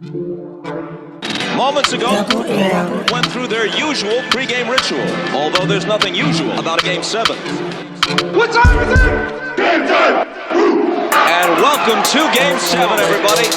Moments ago, went through their usual pregame ritual, although there's nothing usual about a Game 7. What time is it? Game time! And welcome to Game 7, everybody.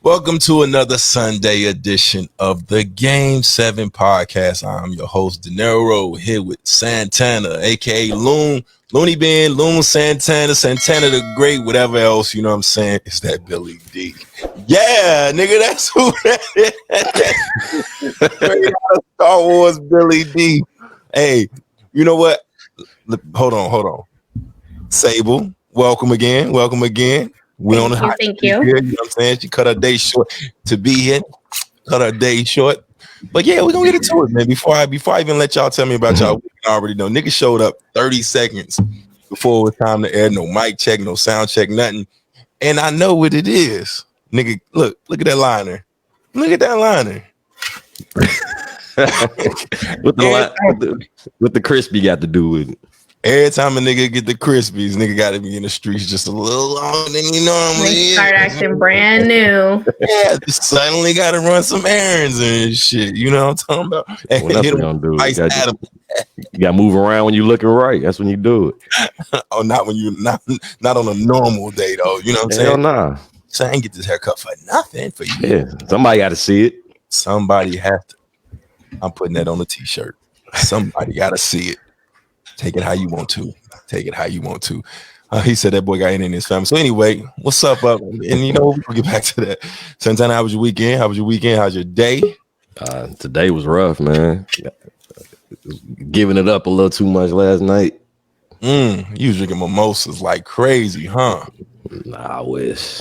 Welcome to another Sunday edition of the Game 7 podcast. I'm your host, De Niro, here with Santana, a.k.a. Looney Bin, Loon Santana, Santana the Great, whatever else, you know what I'm saying? It's that Billy D. Yeah, nigga, that's who that is. Straight out of Star Wars Billy D. Hey, you know what? Hold on. Sable, welcome again. We on the hot thank you. Here, you know what I'm saying? She cut her day short to be here. Cut her day short. But yeah, we're gonna get into it, man. Before I even let y'all tell me about y'all, I already know. Nigga showed up 30 seconds before it was time to air. No mic check, no sound check, nothing. And I know what it is. Nigga, look at that liner. Look at that liner. What the crispy got to do with it? Every time a nigga get the Krispies, nigga got to be in the streets just a little longer than you normally is. Start acting brand new. Yeah, just suddenly got to run some errands and shit. You know what I'm talking about? What else you gonna do? You got to move around when you're looking right. That's when you do it. Oh, not when you not on a normal day though. You know what I'm saying? Hell nah. So I ain't get this haircut for nothing for you. Yeah, somebody got to see it. Somebody has to. I'm putting that on a t-shirt. Somebody got to see it. Take it how you want to. He said that boy got in his family. So anyway, what's up? And you know, we'll get back to that. Santana, how was your weekend? How's your day? Today was rough, man. Giving it up a little too much last night. You was drinking mimosas like crazy, huh? Nah, I wish.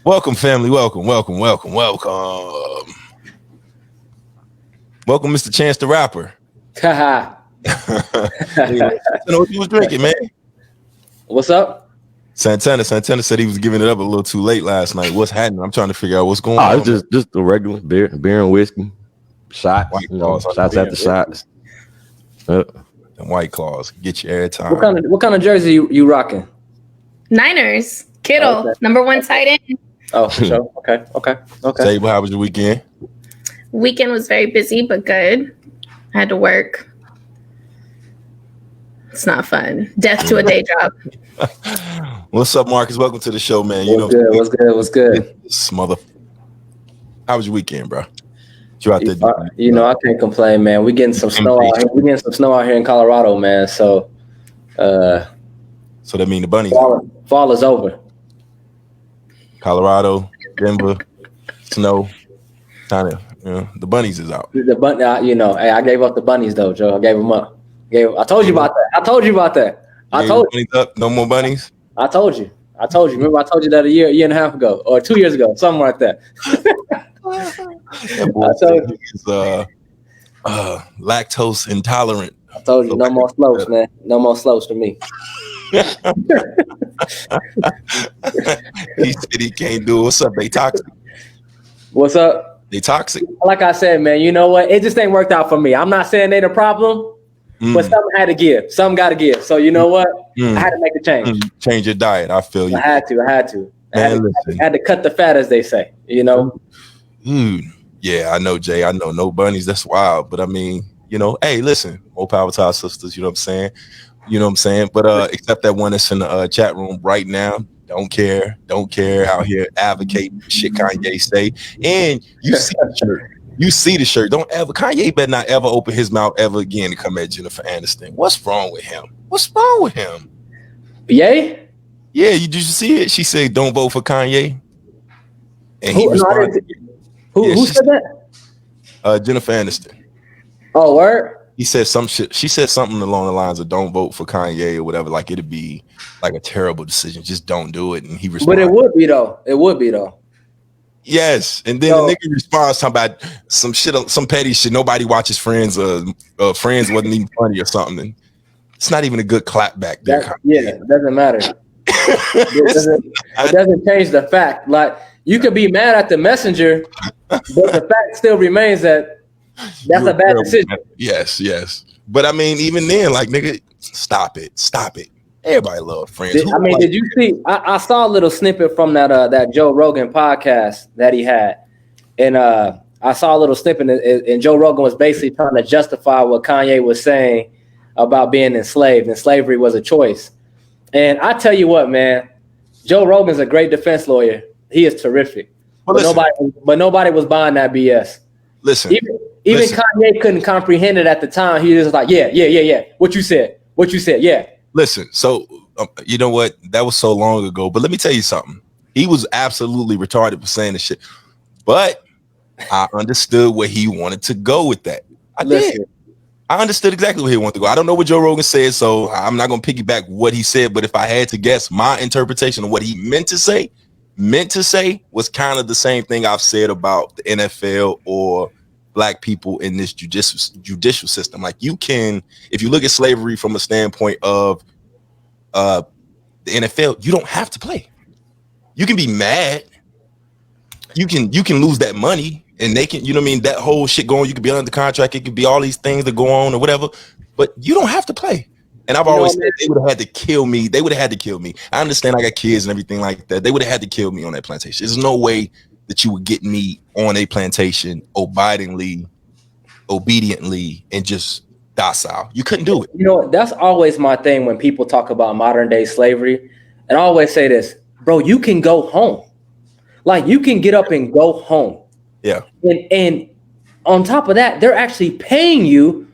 Welcome, family. Welcome. Welcome, Mr. Chance the Rapper. Haha. Know what you was drinking, man. What's up? Santana said he was giving it up a little too late last night. What's happening? I'm trying to figure out what's going on. It's just a regular beer and whiskey. Shots, shots after shots. And White Claws get you every time. What kind of jersey you rocking? Niners. Kittle, okay. Number 1 tight end. Oh, for sure. Okay. Say, how was your weekend? Weekend was very busy, but good. I had to work. It's not fun. Death to a day job. What's up, Marcus? Welcome to the show, man. What's good? Mother. How was your weekend, bro? You out there? I can't complain, man. We getting some snow out here. We getting some snow out here in Colorado, man. So, so that mean the bunnies. Fall is over. Colorado, Denver, snow. Kind of, the bunnies is out. Hey, I gave up the bunnies though, Joe. I gave them up. I told you about that. I told you. Bunnies up? No more bunnies? I told you. Remember, I told you that a year and a half ago, or 2 years ago, something like that. That boy is lactose intolerant. I told you, no more slopes, man. No more slopes for me. He said he can't do it. What's up? They toxic. What's up? They toxic. Like I said, man, you know what? It just ain't worked out for me. I'm not saying they the problem, but something had to give. Something got to give. So you know what? I had to make a change. Change your diet. I feel you. I had to. I had to cut the fat, as they say. You know. Yeah, I know, Jay. I know. No bunnies. That's wild. But I mean, hey, listen. More power to our sisters. You know what I'm saying? But except that one that's in the chat room right now. Don't care out here advocating shit Kanye say. And you see the shirt. Don't ever, Kanye better not ever open his mouth ever again to come at Jennifer Aniston. What's wrong with him? Yay? Yeah, did you see it? She said, don't vote for Kanye. And he responded. Who said that? Jennifer Aniston. Oh, word? He said some shit. She said something along the lines of "Don't vote for Kanye" or whatever. Like it'd be like a terrible decision. Just don't do it. And he responded. But it would be though. Yes, and then the So nigga responds talking about some shit, some petty shit. Nobody watches Friends. Friends wasn't even funny or something. And it's not even a good clap back there. it doesn't matter. It's It doesn't change the fact. Like you could be mad at the messenger, but the fact still remains that that's you're a a bad terrible decision. man. Yes. But I mean, even then, like nigga, stop it. Everybody love Friends. Who I mean, like, did you see? I saw a little snippet from that Joe Rogan podcast that he had, and I saw a little snippet, and Joe Rogan was basically trying to justify what Kanye was saying about being enslaved, and slavery was a choice. And I tell you what, man, Joe Rogan's a great defense lawyer. He is terrific, Well, but listen. nobody was buying that BS. Listen, Even Kanye couldn't comprehend it at the time. He was just like, yeah. What you said, yeah. listen. So you know what? That was so long ago. But let me tell you something. He was absolutely retarded for saying this shit. But I understood where he wanted to go with that. I did. I understood exactly where he wanted to go. I don't know what Joe Rogan said, so I'm not going to piggyback what he said. But if I had to guess, my interpretation of what he meant to say was kind of the same thing I've said about the NFL or black people in this judicial system. Like you can, if you look at slavery from a standpoint of the NFL, you don't have to play. You can be mad. You can lose that money, and they can, you know what I mean, that whole shit going. You could be under contract. It could be all these things that go on or whatever, but you don't have to play. And I've always said they would have had to kill me. They would have had to kill me. I understand I got kids and everything like that. They would have had to kill me on that plantation. There's no way that you would get me on a plantation obediently, and just docile. You couldn't do it. You know, that's always my thing when people talk about modern day slavery. And I always say this, bro, you can go home. Like you can get up and go home. Yeah. And on top of that, they're actually paying you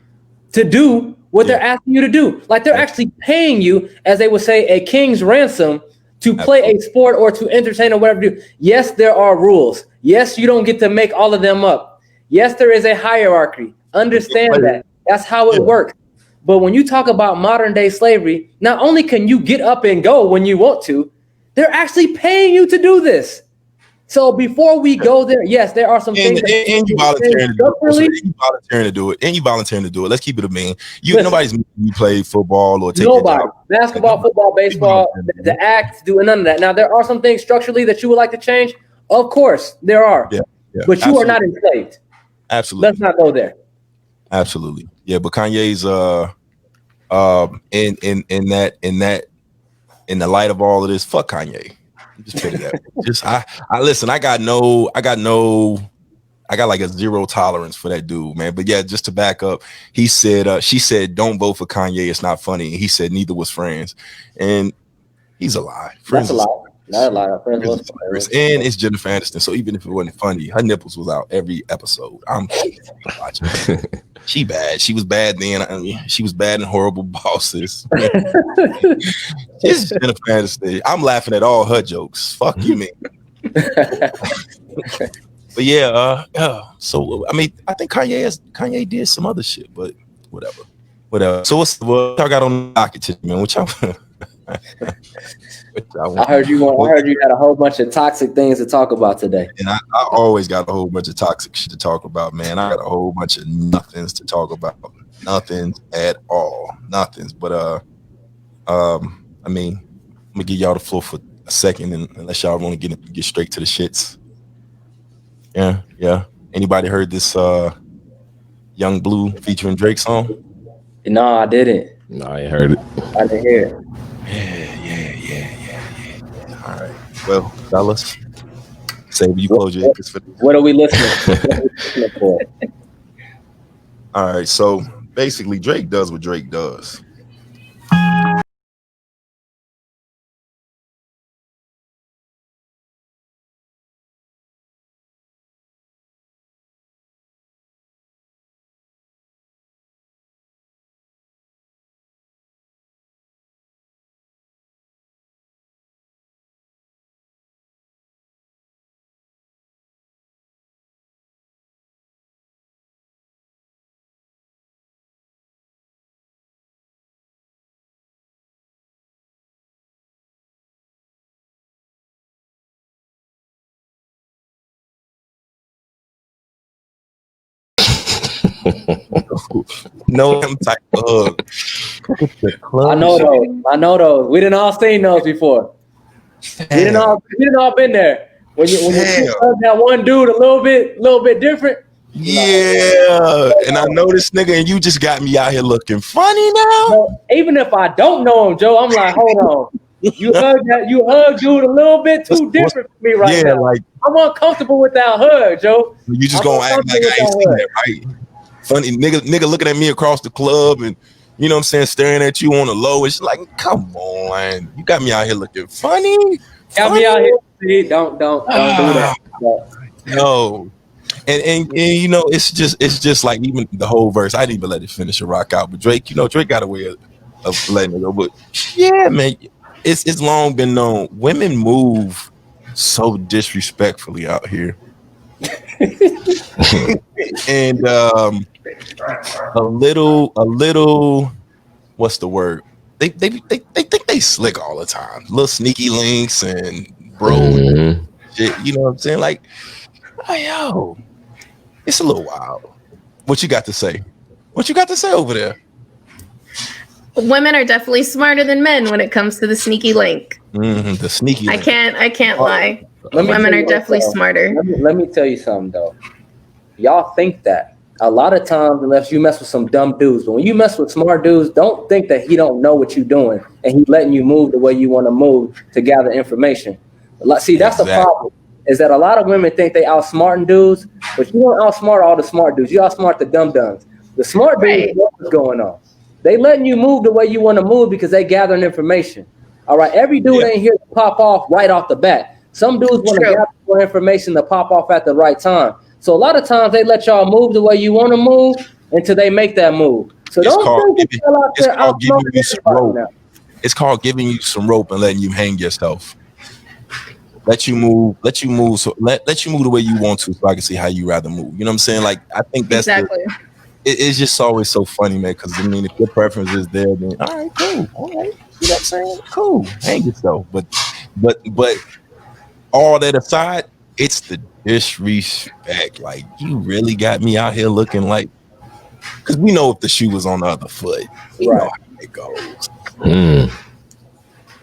to do what they're asking you to do. Like they're actually paying you, as they would say, a king's ransom to play a sport or to entertain or whatever you do. Yes, there are rules. Yes, you don't get to make all of them up. Yes, there is a hierarchy. Understand that. That's how it works. But when you talk about modern day slavery, not only can you get up and go when you want to, they're actually paying you to do this. So before we go there, yes, there are some things. And you volunteering to do it. And you volunteering to do it. Let's keep it a mean. Nobody's making you play football or take nobody. your job. Basketball, football, baseball, the act, doing none of that. Now there are some things structurally that you would like to change. Of course, there are. Yeah, but you are not enslaved. Absolutely. Let's not go there. Absolutely. Yeah, but Kanye's in the light of all of this, fuck Kanye. Just put it that way. Just I listen, I got like a zero tolerance for that dude, man. But yeah, just to back up, he said, she said, don't vote for Kanye. It's not funny. He said neither was Friends. And he's a lie. Friends That's a lie. Not a lie. Friends was and it's Jennifer Aniston. So even if it wasn't funny, her nipples was out every episode. I'm watching. She bad. She was bad then. I mean, she was bad in Horrible Bosses. It's Jennifer Aniston. I'm laughing at all her jokes. Fuck you, man. But yeah, so I mean, I think Kanye did some other shit, but whatever. So what y'all got on the docket today, man? What y'all? I heard you had a whole bunch of toxic things to talk about today. And I always got a whole bunch of toxic shit to talk about, man. I got a whole bunch of nothings to talk about. Nothings at all. Nothings. But I mean, I'm gonna give y'all the floor for a second, and unless y'all want to get straight to the shits. Yeah. Anybody heard this Young Blue featuring Drake song? No, I didn't. No, I ain't heard it. I didn't hear it. Yeah. All right. Well, fellas, save you close your ears for this. What are we listening for? All right. So basically, Drake does what Drake does. No type of hug. I know those. We didn't all seen those before. We didn't all been there. When you hug that one dude a little bit different. Yeah, and I know this nigga, and you just got me out here looking funny now. So, even if I don't know him, Joe, I'm like, hold on. You hug dude a little bit too different for me right now. Like I'm uncomfortable with that hug, Joe. You just gonna act like I ain't seen that, right? Funny nigga looking at me across the club and you know what I'm saying, staring at you on the low. It's like, come on, you got me out here looking funny. Got me out here. See, don't do that. No. And you know, it's just like even the whole verse. I didn't even let it finish and rock out. But Drake got a way of letting it go. But yeah, man, it's long been known. Women move so disrespectfully out here. And a little what's the word? They think they slick all the time. Little sneaky links and bro shit, you know what I'm saying? Like, oh, yo, it's a little wild. What you got to say? What you got to say over there? Women are definitely smarter than men when it comes to the sneaky link. The sneaky link. I can't lie. Women are definitely smarter. Let me tell you something though. Y'all think that a lot of times, unless you mess with some dumb dudes, but when you mess with smart dudes, don't think that he don't know what you're doing and he's letting you move the way you want to move to gather information. See, that's the problem. Is that a lot of women think they outsmarting dudes, but you don't outsmart all the smart dudes. You outsmart the dumb dumbs. The smart dudes know what's going on. They letting you move the way you want to move because they gathering information. All right, every dude ain't here to pop off right off the bat. Some dudes want to gather more information to pop off at the right time. So a lot of times they let y'all move the way you want to move until they make that move. So it's called giving you some rope. It's called giving you some rope and letting you hang yourself. Let you move the way you want to, so I can see how you rather move. You know what I'm saying? Like, I think that's exactly. It's just always so funny, man. Because I mean, if your preference is there, then all right, cool, all right. You know what I'm saying? Cool, hang yourself. But all that aside, it's the disrespect. Like, you really got me out here looking like, because we know if the shoe was on the other foot, you know how it goes.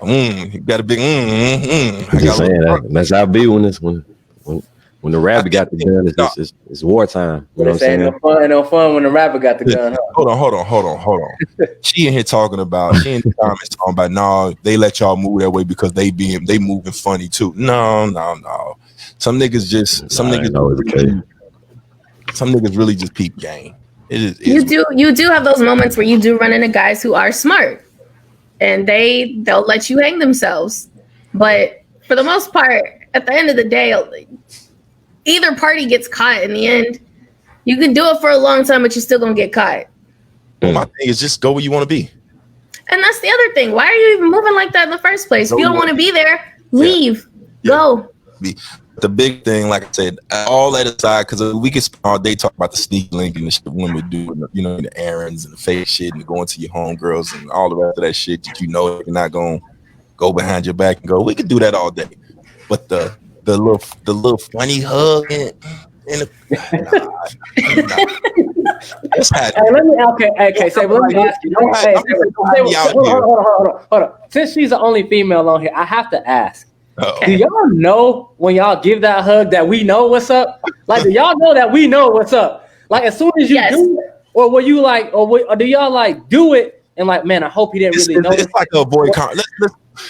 You got a big I just saying that's how I be when the rabbit got the gun. It's wartime. You know what I'm saying? No fun when the rabbit got the gun. Huh? Hold on. She in here talking about. She in the comments talking about. No, they let y'all move that way because they moving funny too. No. Some niggas really just peep game. You do have those moments where you do run into guys who are smart. And they'll let you hang themselves. But for the most part, at the end of the day, either party gets caught in the end. You can do it for a long time, but you're still going to get caught. Well, my thing is just go where you want to be. And that's the other thing. Why are you even moving like that in the first place? If you don't want to be there, leave. Go. The big thing, like I said, all that aside, because we could spend all day talking about the sneak link and the shit women do, you know, the errands and the fake shit and going to your homegirls and all the rest of that shit that you know you're not going to go behind your back and go. We could do that all day. But the little funny hug and Okay. So let me ask you. Hold on. Since she's the only female on here, I have to ask. Do y'all know when y'all give that hug that we know what's up? Like, do y'all know that we know what's up? Like, as soon as you do it, or were you like, or do y'all like do it and like, man, I hope he didn't really know. It's like a avoid.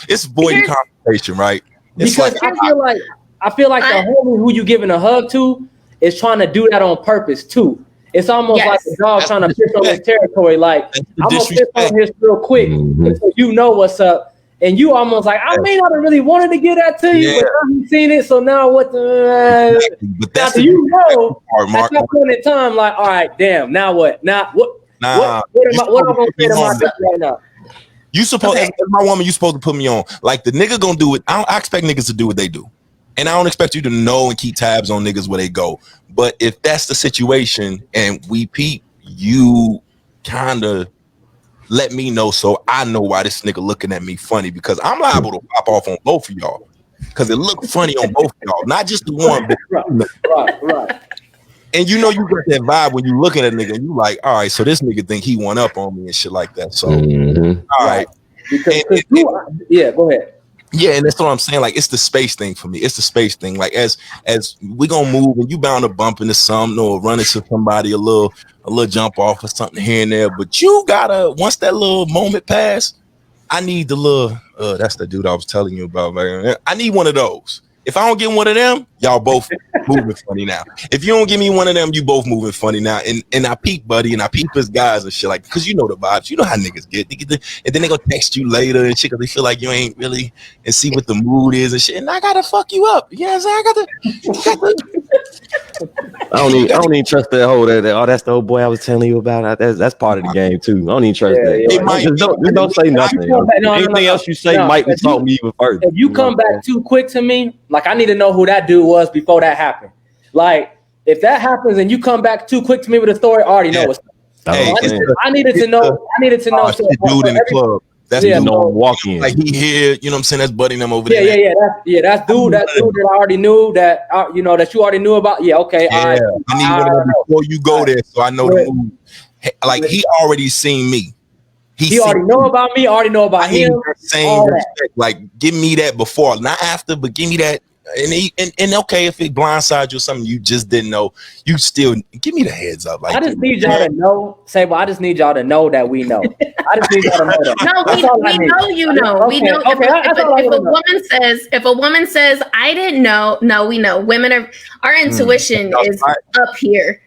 It's avoiding conversation, right? Because I feel like the homie who you giving a hug to is trying to do that on purpose too. It's almost like a dog trying to piss on his territory. Like, I'm gonna piss on his real quick, so you know what's up. And you almost like, I may not have really wanted to get that to you, but now you've seen it, so now what the but that's at that point in time, like, all right, damn, now what? Now what am I gonna say to myself right now? You supposed as my woman, you supposed to put me on. Like, the nigga gonna do it. I expect niggas to do what they do. And I don't expect you to know and keep tabs on niggas where they go. But if that's the situation and we peep, you kinda let me know so I know why this nigga looking at me funny, because I'm liable to pop off on both of y'all because it looked funny on both of y'all, not just the one. Right. and you know you got that vibe when you looking at a nigga and you like, all right, so this nigga think he won up on me and shit like that. So all right. Because yeah, go ahead. Yeah, and that's what I'm saying. Like, it's the space thing for me. It's the space thing. Like, as we gonna move, and you bound to bump into something or run into somebody, a little jump off or something here and there. But you gotta, once that little moment pass, I need the little. That's the dude I was telling you about, man. I need one of those. If I don't get one of them, y'all both moving funny now. If you don't give me one of them, you both moving funny now. And I peep, buddy, and I peep his guys and shit like, because you know the vibes. You know how niggas get. And then they gonna text you later and shit because they feel like you ain't really, and see what the mood is and shit. And I gotta fuck you up. You know what I'm saying? I don't even trust that whole that's the old boy I was telling you about. That's part of the game too. I don't even trust that. Just don't say nothing. Anything else you say might insult me even further. If you come back too quick to me, like I need to know who that dude was before that happened. Like if that happens and you come back too quick to me with a story, I already know what's up. Hey, I needed to know. Dude in the club. That's walking. Like he here, you know what I'm saying? That's buddy them over there. That's dude that I already knew that that you already knew about. Yeah, okay. Yeah, I need one of them before you go there, so I know the move. Like he already seen me. He already know about me. Already know about him. Same respect. Like give me that before, not after, but give me that. And okay, if it blindsides you or something you just didn't know, you still give me the heads up. Like I just need y'all to know. I just need y'all to know that we know. I just need y'all to know that. No, we know you know. We know. If a woman says I didn't know, no, we know. Women our intuition is up here.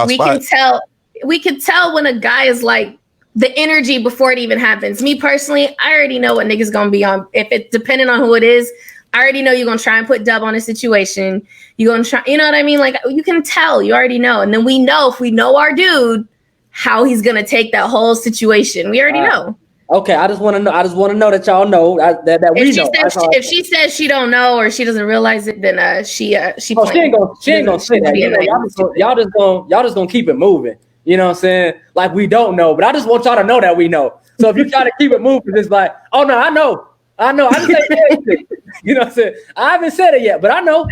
We can tell. We can tell when a guy is like the energy before it even happens. Me personally, I already know what niggas gonna be on. If it's depending on who it is. I already know you're going to try and put dub on a situation. You're going to try, you know what I mean? Like you can tell, you already know. And then we know, if we know our dude, how he's going to take that whole situation. We already know. Okay. I just want to know that y'all know that we know. If she says she don't know or she doesn't realize it, then she ain't gonna say that. Y'all just gonna keep it moving. You know what I'm saying? Like we don't know, but I just want y'all to know that we know. So if you try to keep it moving, it's like, oh no, I know. I just ain't said anything. You know what I'm saying? I haven't said it yet, but I know.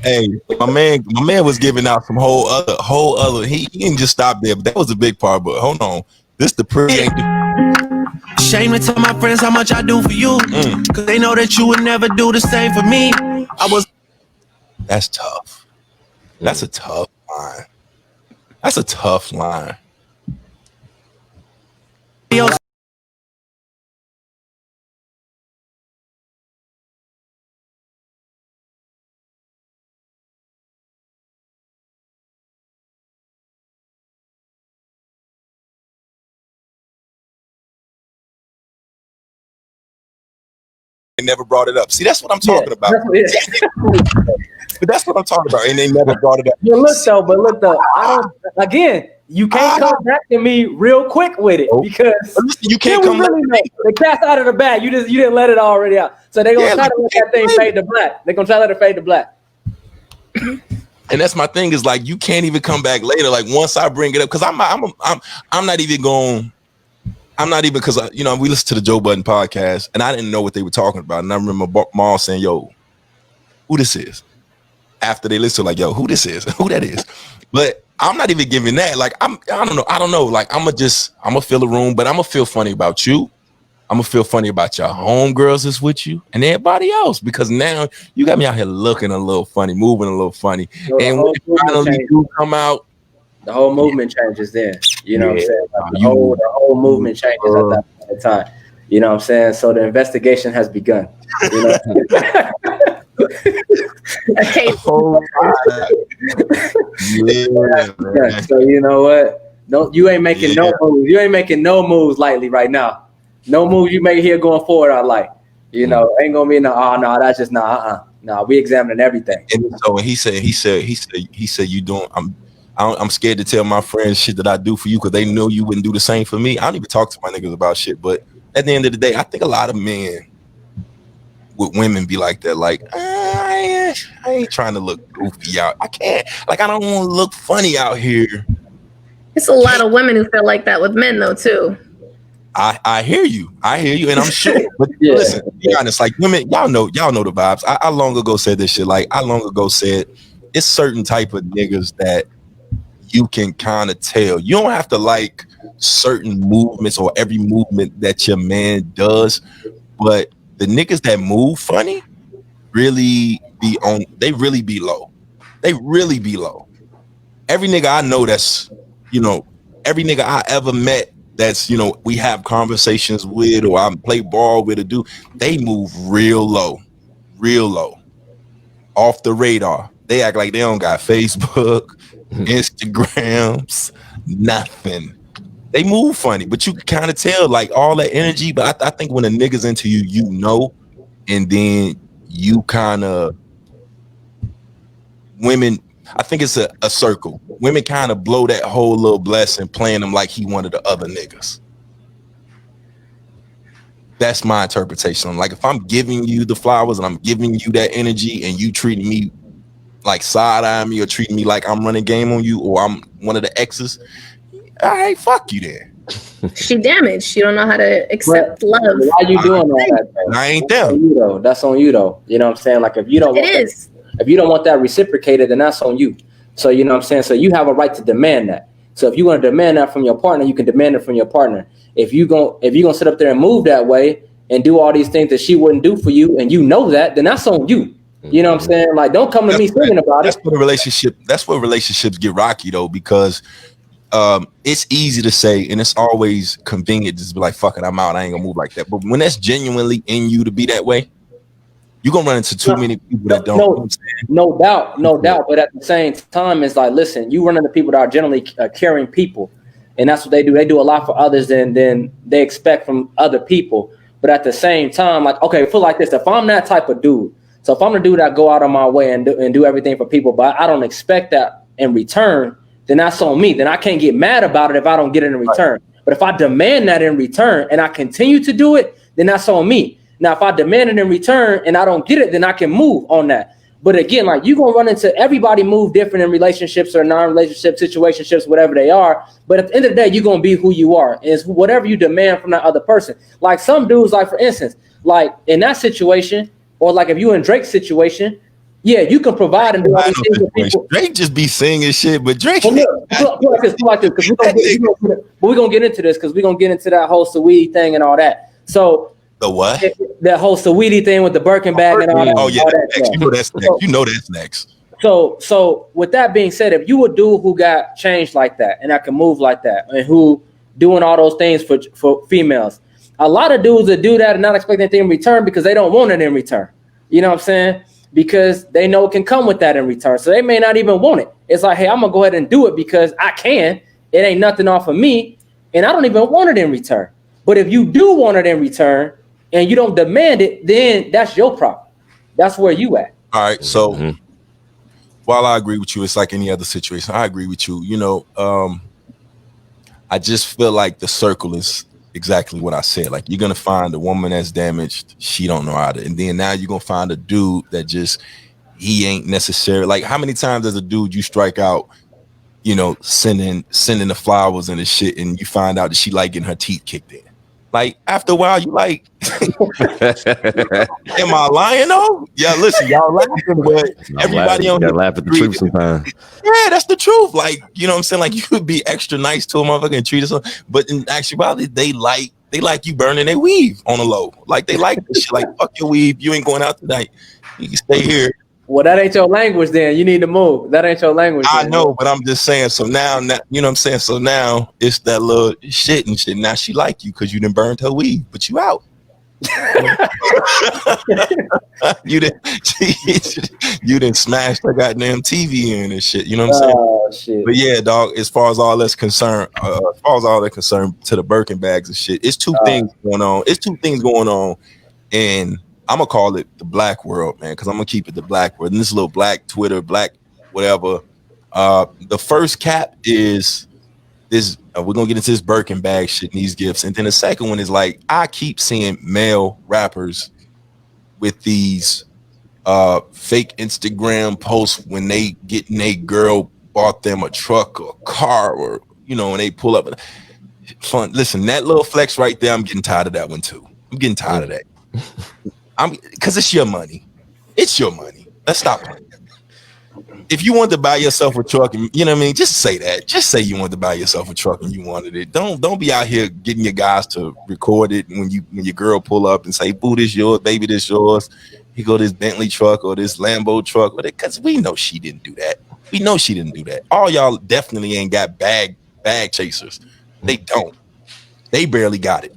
Hey, my man was giving out some whole other. He didn't just stop there, but that was a big part. But hold on, this the pre. Shame to tell my friends how much I do for you, cause they know that you would never do the same for me. That's tough. That's a tough line. That's a tough line. Never brought it up. See, that's what I'm talking about. But that's what I'm talking about, and they never brought it up. But look though. Again, you can't come back to me real quick with it because you can't come. Really the cat's out of the bag. You didn't let it already out. So they're gonna try to let that thing fade to black. They're gonna try to let it fade to black. And that's my thing is like you can't even come back later. Like once I bring it up, because I'm not even going. I'm not even because we listened to the Joe Budden podcast and I didn't know what they were talking about. And I remember Maul saying, "Yo, who this is?" After they listened, like, "Yo, who this is? Who that is?" But I'm not even giving that. Like, I don't know. Like, I'm gonna fill the room, but I'm gonna feel funny about you. I'm gonna feel funny about your homegirls that's with you and everybody else because now you got me out here looking a little funny, moving a little funny, and when you finally do come out. The whole movement changes then. You know what I'm saying? Like the whole movement changes at that time. You know what I'm saying? So the investigation has begun. You know? Okay. So you know what? No, you ain't making no moves. You ain't making no moves lightly right now. No moves you make here going forward are light. You know, ain't gonna be that's just we examining everything. And so he said you doing I'm scared to tell my friends shit that I do for you because they know you wouldn't do the same for me. I don't even talk to my niggas about shit. But at the end of the day, I think a lot of men with women be like that. Like, I ain't trying to look goofy out. I can't. Like, I don't want to look funny out here. It's a lot of women who feel like that with men, though, too. I hear you. And I'm sure. But listen, to be honest, like women, y'all know the vibes. I long ago said this shit. Like, I long ago said it's certain type of niggas that you can kind of tell. You don't have to like certain movements or every movement that your man does, but the niggas that move funny really be on. They really be low. They really be low. Every nigga I know that's, every nigga I ever met that's, we have conversations with or I play ball with or do, they move real low, off the radar. They act like they don't got Facebook, Instagrams, nothing. They move funny, but you can kind of tell like all that energy. But I think when a nigga's into you, and then you kind of women. I think it's a circle. Women kind of blow that whole little blessing, playing him like he one of the other niggas. That's my interpretation. Like if I'm giving you the flowers and I'm giving you that energy and you treating me like side-eyeing me or treating me like I'm running game on you or I'm one of the exes, all right, fuck you then. She damaged. She don't know how to accept love. Why you doing all that? Though? I ain't that's them. On you, though. That's on you though. You know what I'm saying? Like if you don't if you don't want that reciprocated, then that's on you. So you know what I'm saying? So you have a right to demand that. So if you want to demand that from your partner, you can demand it from your partner. If you're gonna sit up there and move that way and do all these things that she wouldn't do for you, and you know that, then that's on you. You know what I'm saying? Like, don't come to me singing about it. That's where relationships get rocky though, because it's easy to say, and it's always convenient to just be like, fuck it, I'm out, I ain't gonna move like that. But when that's genuinely in you to be that way, you're gonna run into too many people that don't. No doubt. But at the same time, it's like, listen, you run into people that are generally caring people, and that's what they do. They do a lot for others than they expect from other people. But at the same time, like, okay, feel like this. If I'm that type of dude, so if I'm the dude that go out of my way and do everything for people, but I don't expect that in return, then that's on me. Then I can't get mad about it if I don't get it in return. But if I demand that in return and I continue to do it, then that's on me. Now, if I demand it in return and I don't get it, then I can move on that. But again, like, you're going to run into everybody move different in relationships or non-relationship situationships, whatever they are. But at the end of the day, you're going to be who you are. And it's whatever you demand from that other person. Like some dudes, like for instance, like in that situation, or like if you in Drake's situation, yeah, you can provide and do all these things with people. Drake just be singing shit, but Drake. Well, look, like this, because we're gonna get into this because we're gonna get into that whole Saweetie thing and all that. So the what? That whole Saweetie thing with the Birkin bag and all that. Oh yeah, that's next. You know that's next. So with that being said, if you a dude who got changed like that and that can move like that and who doing all those things for females, a lot of dudes that do that and not expect anything in return because they don't want it in return. You know what I'm saying? Because they know it can come with that in return. So they may not even want it. It's like, hey, I'm going to go ahead and do it because I can. It ain't nothing off of me. And I don't even want it in return. But if you do want it in return and you don't demand it, then that's your problem. That's where you at. All right. So while I agree with you, it's like any other situation. I agree with you. You know, I just feel like the circle is exactly what I said. Like, you're gonna find a woman that's damaged, she don't know how to, and then now you're gonna find a dude that just, he ain't necessarily, like, how many times as a dude you strike out, you know, sending the flowers and the shit, and you find out that she like getting her teeth kicked in. Like, after a while, you like, am I lying though? Yeah, listen, y'all laughing, but everybody on here laugh at the truth sometimes. Yeah, that's the truth. Like, you know what I'm saying? Like, you could be extra nice to a motherfucker and treat us, but in actuality, they like you burning their weave on the low. Like, they like this shit. Like, fuck your weave, you ain't going out tonight. You can stay here. Well, that ain't your language then. You need to move. That ain't your language. I know, but I'm just saying. So now, you know what I'm saying? So now it's that little shit and shit. Now she like you because you done burned her weave, but you out. you didn't smash her goddamn TV in and shit. You know what I'm saying? Oh, shit. But yeah, dog, as far as all that's concerned, to the Birkin bags and shit, it's two things going on. It's two things going on, and I'm gonna call it the black world, man, because I'm gonna keep it the black world. And this little black Twitter, black whatever. The first cap is this. We're gonna get into this Birkin bag shit and these gifts, and then the second one is like, I keep seeing male rappers with these fake Instagram posts when they getting a girl bought them a truck or a car, or you know, when they pull up. Fun. Listen, that little flex right there, I'm getting tired of that one too. I'm getting tired of that. Because it's your money. It's your money. Let's stop playing. if you wanted to buy yourself a truck, and you know what I mean, just say that. Just say you wanted to buy yourself a truck and you wanted it. Don't be out here getting your guys to record it when your girl pull up and say, "Boo, this yours, baby, this yours." You go this Bentley truck or this Lambo truck, because we know she didn't do that. We know she didn't do that. All y'all definitely ain't got bag chasers. They don't. They barely got it.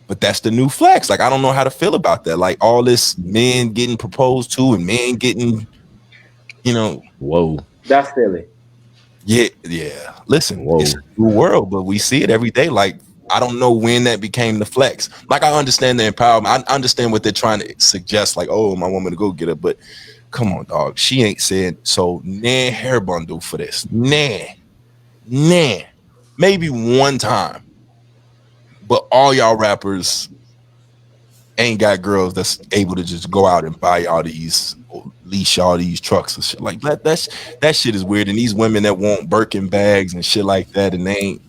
But that's the new flex. Like, I don't know how to feel about that. Like, all this men getting proposed to and men getting, whoa. That's silly. Yeah. Listen, It's a new world, but we see it every day. Like, I don't know when that became the flex. Like, I understand the empowerment. I understand what they're trying to suggest. Like, oh, my woman to go get her. But come on, dog. She ain't said so. Nah, hair bundle for this. Nah. Maybe one time. But all y'all rappers ain't got girls that's able to just go out and buy all these, or leash all these trucks and shit like that. That shit is weird. And these women that want Birkin bags and shit like that, and they ain't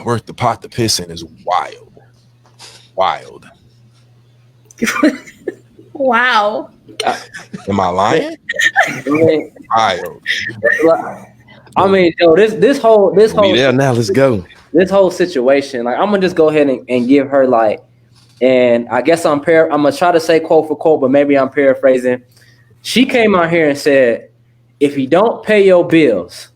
worth the pot to piss in, is wild. Wow. Am I lying? Wild. I mean, yo, this whole yeah, now let's go. This whole situation, like, I'm gonna just go ahead and give her, like, and I guess I'm gonna try to say quote for quote, but maybe I'm paraphrasing. She came out here and said, if you don't pay your bills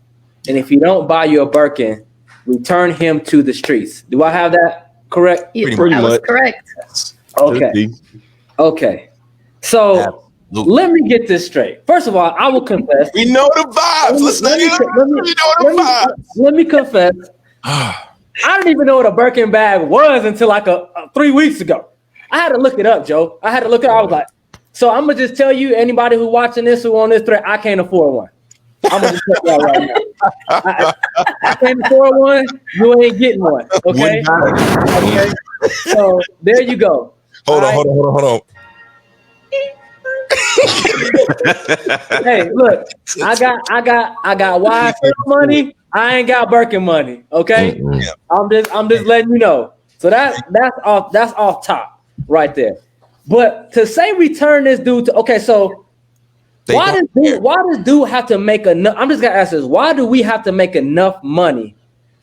and if you don't buy your Birkin, return him to the streets. Do I have that correct? Yeah, Pretty that was much. correct. Okay. So let me get this straight. First of all, I will confess. We know the vibes. Let me confess. I didn't even know what a Birkin bag was until like 3 weeks ago. I had to look it up, Joe. I was like, so I'm gonna just tell you, anybody who watching this, who on this thread, I can't afford one. I'm gonna just tell you that right now. I can't afford one. You ain't getting one. Okay. Okay. So there you go. Hold on. Hey, look, I got YSL money. I ain't got Birkin money. Okay, I'm just letting you know. So that's off top right there. But to say return this dude to so why does dude have to make enough? I'm just gonna ask this: why do we have to make enough money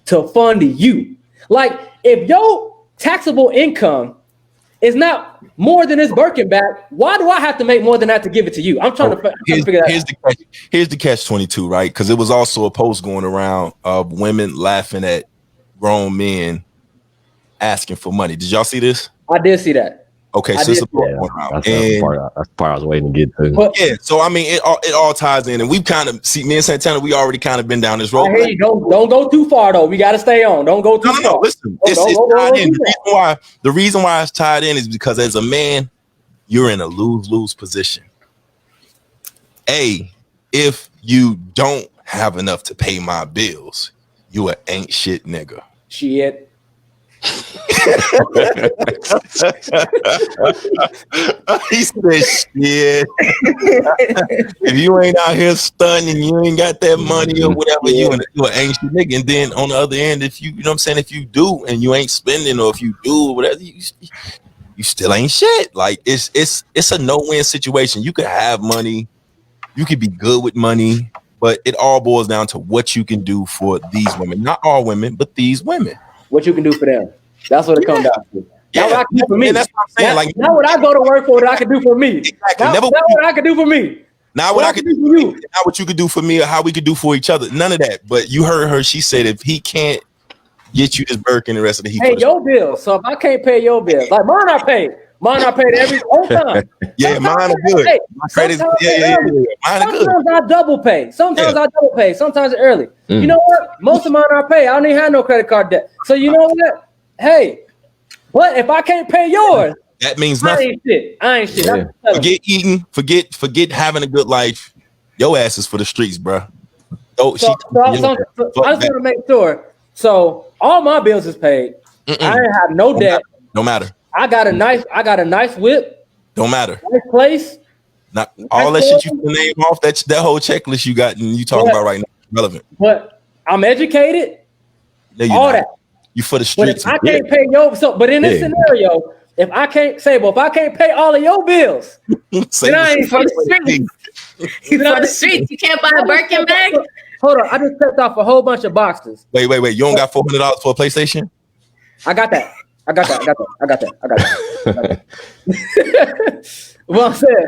to fund you? Like, if your taxable income is not more than this Birkin bag, why do I have to make more than that to give it to you? I'm trying to figure that out. Here's the catch-22, right? Because it was also a post going around of women laughing at grown men asking for money. Did y'all see this? I did see that. Okay, so it's a part going around. That's the part I was waiting to get to. But, yeah, so I mean, it all ties in, and we've kind of me and Santana, we already kind of been down this road. I hear you. Don't go too far though. We got to stay on. Don't go too far. No, listen, it's tied in. The reason why it's tied in is because as a man, you're in a lose-lose position. If you don't have enough to pay my bills, you an ain't shit nigga. Shit. He said shit. If you ain't out here stunning, you ain't got that money or whatever, you an ancient nigga. And then on the other end, if you know what I'm saying, if you do and you ain't spending, or if you do or whatever, you still ain't shit. Like, it's a no-win situation. You could have money, you could be good with money, but it all boils down to what you can do for these women. Not all women, but these women. What you can do for them. That's what it comes down to. Yeah, what I can do for me. And that's what I'm saying. Not what I go to work for that I can do for me. Exactly. Not what I can do for me. Not what I can do for you. Not what you could do for me or how we could do for each other. None of that. But you heard her. She said if he can't get you this Birkin the rest of the pay your bills. So if I can't pay your bills, like mine I paid every whole time. Yeah, mine are good. My credit, mine are good. Sometimes I double pay. Sometimes it's early. You know what? Most of mine I pay. I don't even have no credit card debt. So you know what? Hey, but if I can't pay yours, that means nothing. I ain't shit. Yeah. Forget eating. Forget having a good life. Your ass is for the streets, bro. I just want to make sure. So all my bills is paid. I didn't have no debt. No matter. I got a nice whip. Don't matter. Nice place. Not all that shit you can name off. That whole checklist you got and you talking about right now is relevant. But I'm educated. No, all not. That. You for the streets. But if I can't pay your but in this scenario, if I can't pay all of your bills, then I ain't for the streets. For the streets, you can't buy a Birkin bag. Hold on, I just checked off a whole bunch of boxes. Wait. You don't got $400 for a PlayStation? I got that. Well, I'm saying,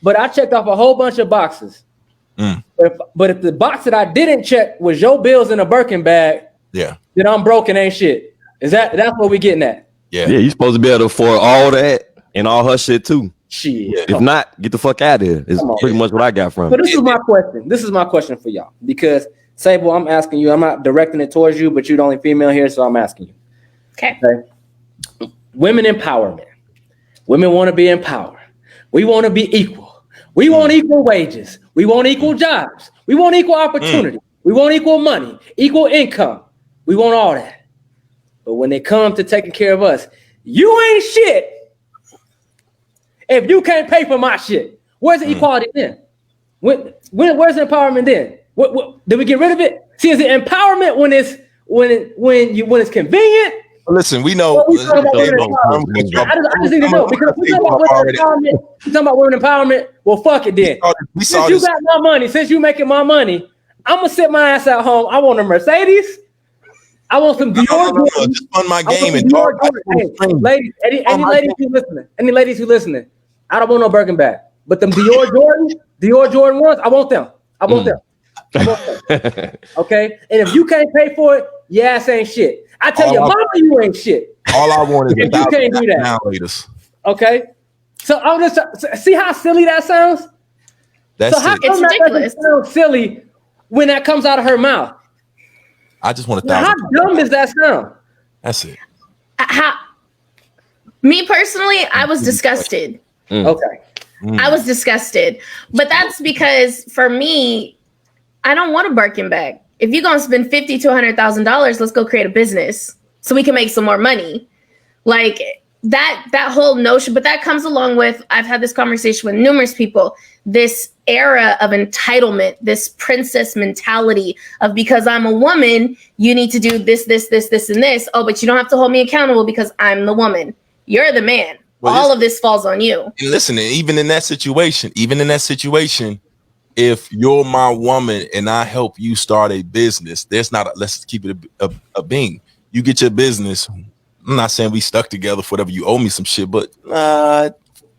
but I checked off a whole bunch of boxes. But if the box that I didn't check was your bills in a Birkin bag, then I'm broke and ain't shit. That's what we getting at? Yeah, you supposed to be able to afford all that and all her shit too. Shit. If not, get the fuck out of here. It's pretty much what I got from it. So this is my question. This is my question for y'all. Because Sable, I'm asking you, I'm not directing it towards you, but you're the only female here, so I'm asking you. Okay. Women empowerment. Women want to be empowered. We want to be equal. We want equal wages. We want equal jobs. We want equal opportunity. We want equal money, equal income. We want all that. But when it comes to taking care of us, you ain't shit if you can't pay for my shit. Where's the equality then? Where's the empowerment then? What did we get rid of it? See, is it empowerment when it's convenient? Listen, we know. I just need to know because we talking about women empowerment. Well, fuck it then. Since you got my money, since you making my money, I'm gonna sit my ass at home. I want a Mercedes. I want some Dior. No, just fund my game and talk. Hey, ladies, any ladies who listening, I don't want no Birkin bag, but them Dior Jordan ones, I want them. Okay, and if you can't pay for it, your ass ain't shit. I tell your mama you ain't shit. All I want is if you can't do that. Okay, so I'm just see how silly that sounds. That's how come that doesn't sound silly when that comes out of her mouth? I just want to. How dumb does that sound? That's it. Me personally, I was disgusted. Okay. I was disgusted. But that's because for me, I don't want a Birkin bag. If you're gonna spend $50,000 to $100,000, let's go create a business so we can make some more money. Like that whole notion, but that comes along with, I've had this conversation with numerous people, this era of entitlement, this princess mentality of because I'm a woman, you need to do this, and this. Oh, but you don't have to hold me accountable because I'm the woman. You're the man. Well, all of this falls on you. And listen, even in that situation, if you're my woman and I help you start a business, there's not let's keep it a being. You get your business. I'm not saying we stuck together for whatever you owe me some shit, but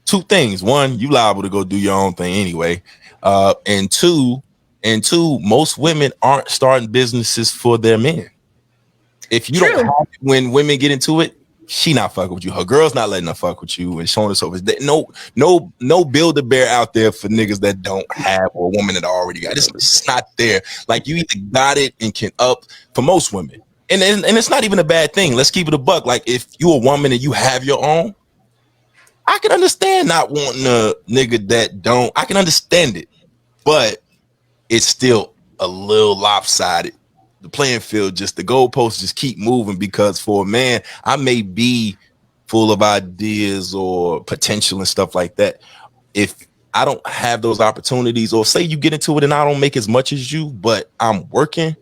two things. One, you liable to go do your own thing anyway. And two, most women aren't starting businesses for their men. If you don't have it, when women get into it, she not fucking with you. Her girl's not letting her fuck with you, and so on and so forth. No Build-A-Bear out there for niggas that don't have or a woman that already got it. It's not there. Like you either got it and can up for most women, and it's not even a bad thing. Let's keep it a buck. Like if you a woman and you have your own, I can understand not wanting a nigga that don't. I can understand it, but it's still a little lopsided. The playing field, just the goalposts just keep moving because for a man, I may be full of ideas or potential and stuff like that. If I don't have those opportunities, or say you get into it and I don't make as much as you, but I'm working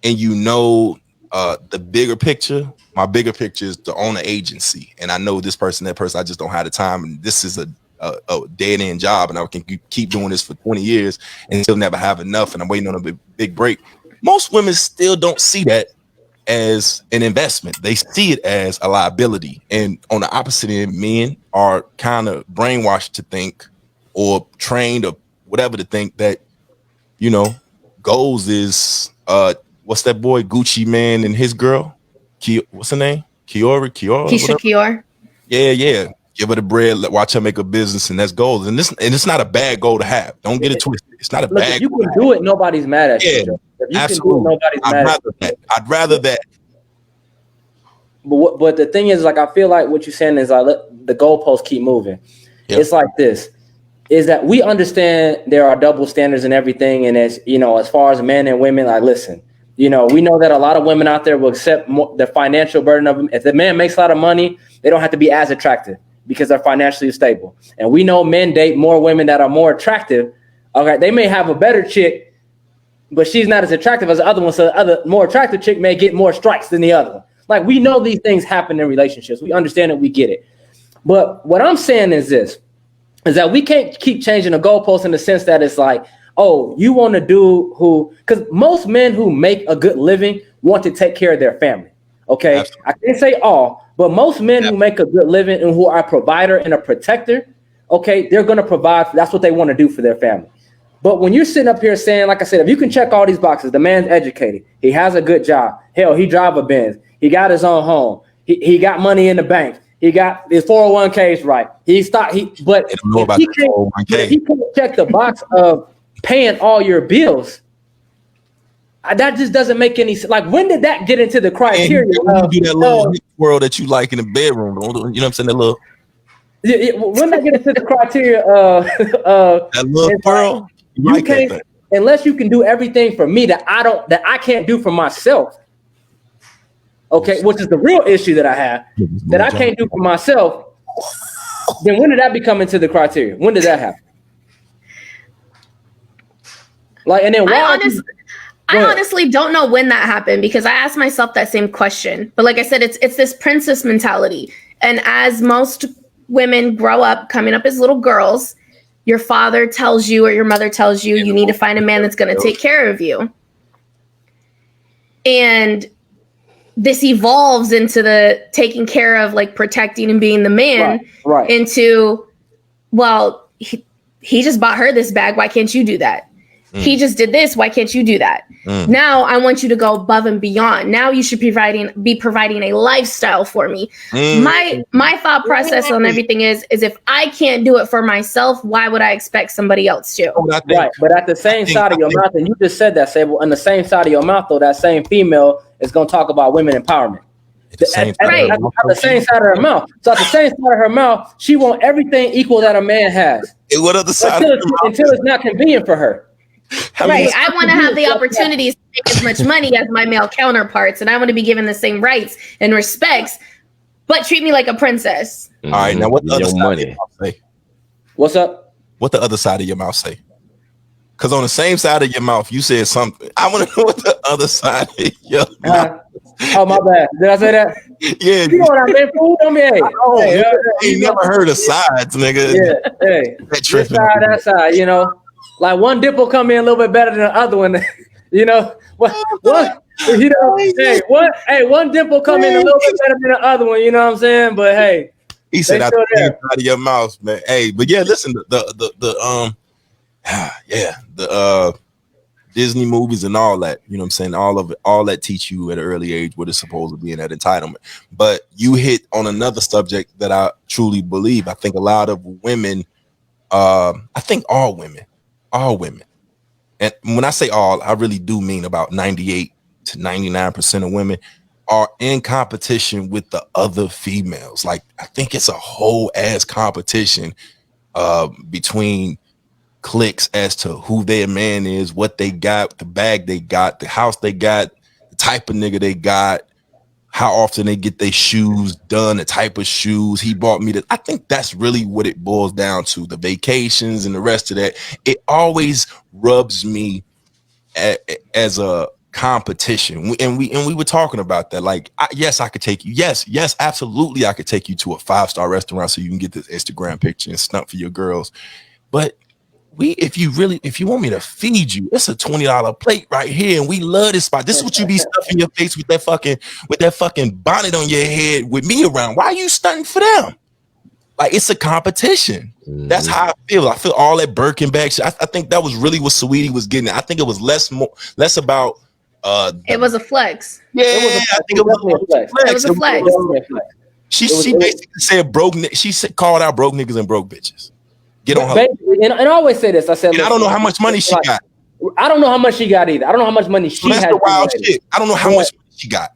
and the bigger picture, my bigger picture is to own an agency. And I know this person, that person, I just don't have the time. And this is a dead end job. And I can keep doing this for 20 years and still never have enough. And I'm waiting on a big break. Most women still don't see that as an investment. They see it as a liability. And on the opposite end, men are kind of brainwashed to think, or trained or whatever, to think that, goals is what's that boy Gucci Man and his girl? What's her name? Keisha Kior. Yeah. Give her the bread, watch her make a business, and that's goals. And it's not a bad goal to have. Don't get it twisted. It's not a bad goal. If you can do it, nobody's mad at you. Absolutely. I'd rather that. But the thing is, like, I feel like what you're saying is like the goalposts keep moving. Yep. It's like this: is that we understand there are double standards and everything, and as far as men and women, like, listen, we know that a lot of women out there will accept the financial burden of them. If the man makes a lot of money, they don't have to be as attractive because they're financially stable. And we know men date more women that are more attractive. Okay, they may have a better chick, but she's not as attractive as the other one, so the other more attractive chick may get more strikes than the other one. Like, we know these things happen in relationships. We understand it. We get it. But what I'm saying is this, is that we can't keep changing the goalposts in the sense that it's like, oh, you want to do because most men who make a good living want to take care of their family. Okay. Absolutely. I can't say all, but most men who make a good living and who are a provider and a protector, okay, they're going to provide. That's what they want to do for their family. But when you're sitting up here saying, like I said, if you can check all these boxes, the man's educated, he has a good job. Hell, he drive a Benz. He got his own home. He got money in the bank. He got his 401ks right. But if he can't check the box of paying all your bills, that just doesn't make any sense. Like, when did that get into the criteria? You do that little world that you like in the bedroom. You know what I'm saying? That little. When did that get into the criteria? That little pearl. You can't, unless you can do everything for me that I can't do for myself. Okay, which is the real issue that I have, that I can't do for myself. Then when did that become into the criteria? When did that happen? Like, and then why? I honestly don't know when that happened, because I asked myself that same question. But like I said, it's this princess mentality. And as most women grow up, coming up as little girls, your father tells you or your mother tells you, you need to find a man that's going to take care of you. And this evolves into the taking care of, like, protecting and being the man, right. Into, well, he just bought her this bag. Why can't you do that? He just did this. Why can't you do that? Now I want you to go above and beyond. Now you should be providing a lifestyle for me. My thought process on everything is if I can't do it for myself, why would I expect somebody else to? Right. But at the same side of your mouth, and you just said that, Sable, on the same side of your mouth, though, that same female is going to talk about women empowerment. At the same side of her mouth. So at the same side of her mouth, she wants everything equal that a man has. What other side? Until it's not convenient for her. Right. I want to have the opportunities to make as much money as my male counterparts, and I want to be given the same rights and respects, but treat me like a princess. All right. Now, what the other side of your mouth say? What's up? What the other side of your mouth say? Because on the same side of your mouth, you said something. I want to know what the other side of your mouth. Oh, my bad. Did I say that? Yeah. You know what I meant, fool? I mean, you never heard of sides, nigga. Yeah. Hey, this side, that side, you know. Like, one dip will come in a little bit better than the other one, you know. One dip will come in a little bit better than the other one, you know what I'm saying? But hey, he said out of your mouth, man. Hey, but yeah, listen, the Disney movies and all that, you know what I'm saying? All of it, all that teach you at an early age what is supposed to be in that entitlement. But you hit on another subject that I truly believe. I think a lot of women, I think all women, and when I say all, I really do mean about 98 to 99% of women are in competition with the other females. Like, I think it's a whole ass competition between cliques as to who their man is, what they got, the bag they got, the house they got, the type of nigga they got, how often they get their shoes done, the type of shoes he bought me. I think that's really what it boils down to. The vacations and the rest of that. It always rubs me as a competition. And we were talking about that. Like, yes, I could take you. Yes, absolutely. I could take you to a 5-star restaurant so you can get this Instagram picture and stuff for your girls. But if you want me to feed you, it's a $20 plate right here, and we love this spot. This is what you be stuffing your face with that fucking bonnet on your head with me around. Why are you stunting for them? Like, it's a competition. That's how I feel. I feel all that Birkin bag shit. I think that was really what Saweetie was getting at. I think it was less about it was a flex. Yeah, I think it was a flex. It was a flex. She basically said she called out broke niggas and broke bitches. Get on her. And I always say this. I said, I don't know how much money she got. I don't know how much she got either. I don't know how much money she had. That's the wild shit. I don't know how much money she got.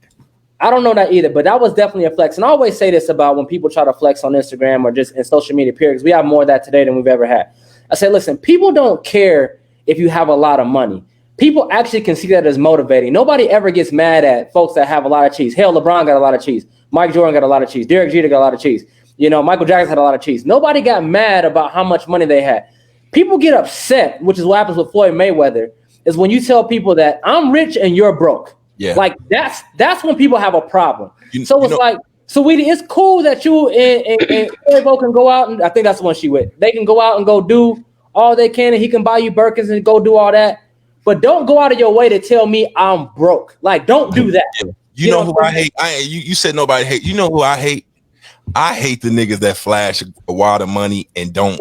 I don't know that either, but that was definitely a flex. And I always say this about when people try to flex on Instagram or just in social media, period, because we have more of that today than we've ever had. I say, listen, people don't care if you have a lot of money. People actually can see that as motivating. Nobody ever gets mad at folks that have a lot of cheese. Hell, LeBron got a lot of cheese. Mike Jordan got a lot of cheese. Derek Jeter got a lot of cheese. You know, Michael Jackson had a lot of cheese. Nobody got mad about how much money they had. People get upset, which is what happens with Floyd Mayweather, is when you tell people that I'm rich and you're broke. Yeah. Like, that's when people have a problem. It's like, Sweetie, it's cool that you and Quavo can go out, and I think that's the one she with. They can go out and go do all they can, and he can buy you Birkins and go do all that. But don't go out of your way to tell me I'm broke. Like, don't do that. You know who I hate? You said nobody hate. You know who I hate? I hate the niggas that flash a wad of money and don't